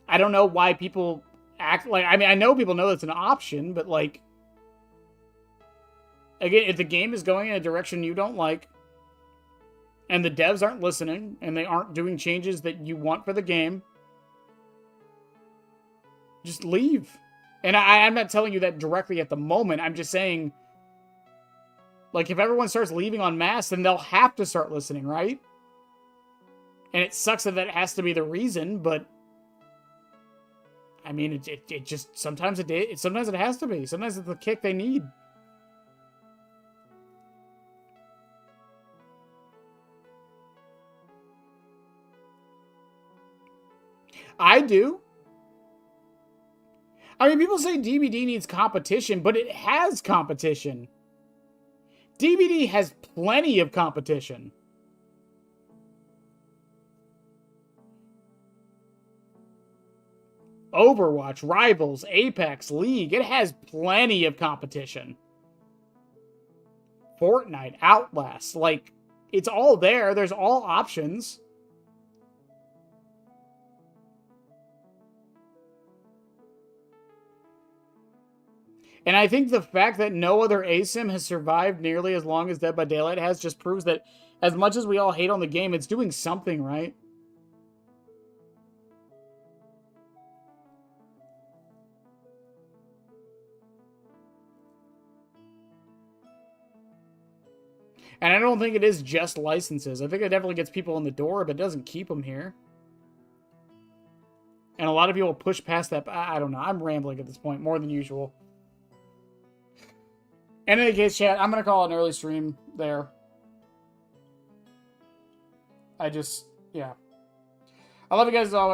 I don't know why people act like... I mean, I know people know that's an option, but, like... Again, if the game is going in a direction you don't like, and the devs aren't listening, and they aren't doing changes that you want for the game, just leave. And I'm not telling you that directly at the moment. I'm just saying, like, if everyone starts leaving en masse, then they'll have to start listening, right? And it sucks that that has to be the reason, but I mean, it just sometimes it has to be. Sometimes it's the kick they need. I do. I mean, people say DBD needs competition, but it has competition. DBD has plenty of competition. Overwatch, Rivals, Apex, League, it has plenty of competition. Fortnite, Outlast, like, it's all there. There's all options. And I think the fact that no other ASIM has survived nearly as long as Dead by Daylight has just proves that as much as we all hate on the game, it's doing something right. And I don't think it is just licenses. I think it definitely gets people in the door, but it doesn't keep them here. And a lot of people push past that. I don't know. I'm rambling at this point, more than usual. In any case, chat, I'm going to call it an early stream there. Yeah. I love you guys as always.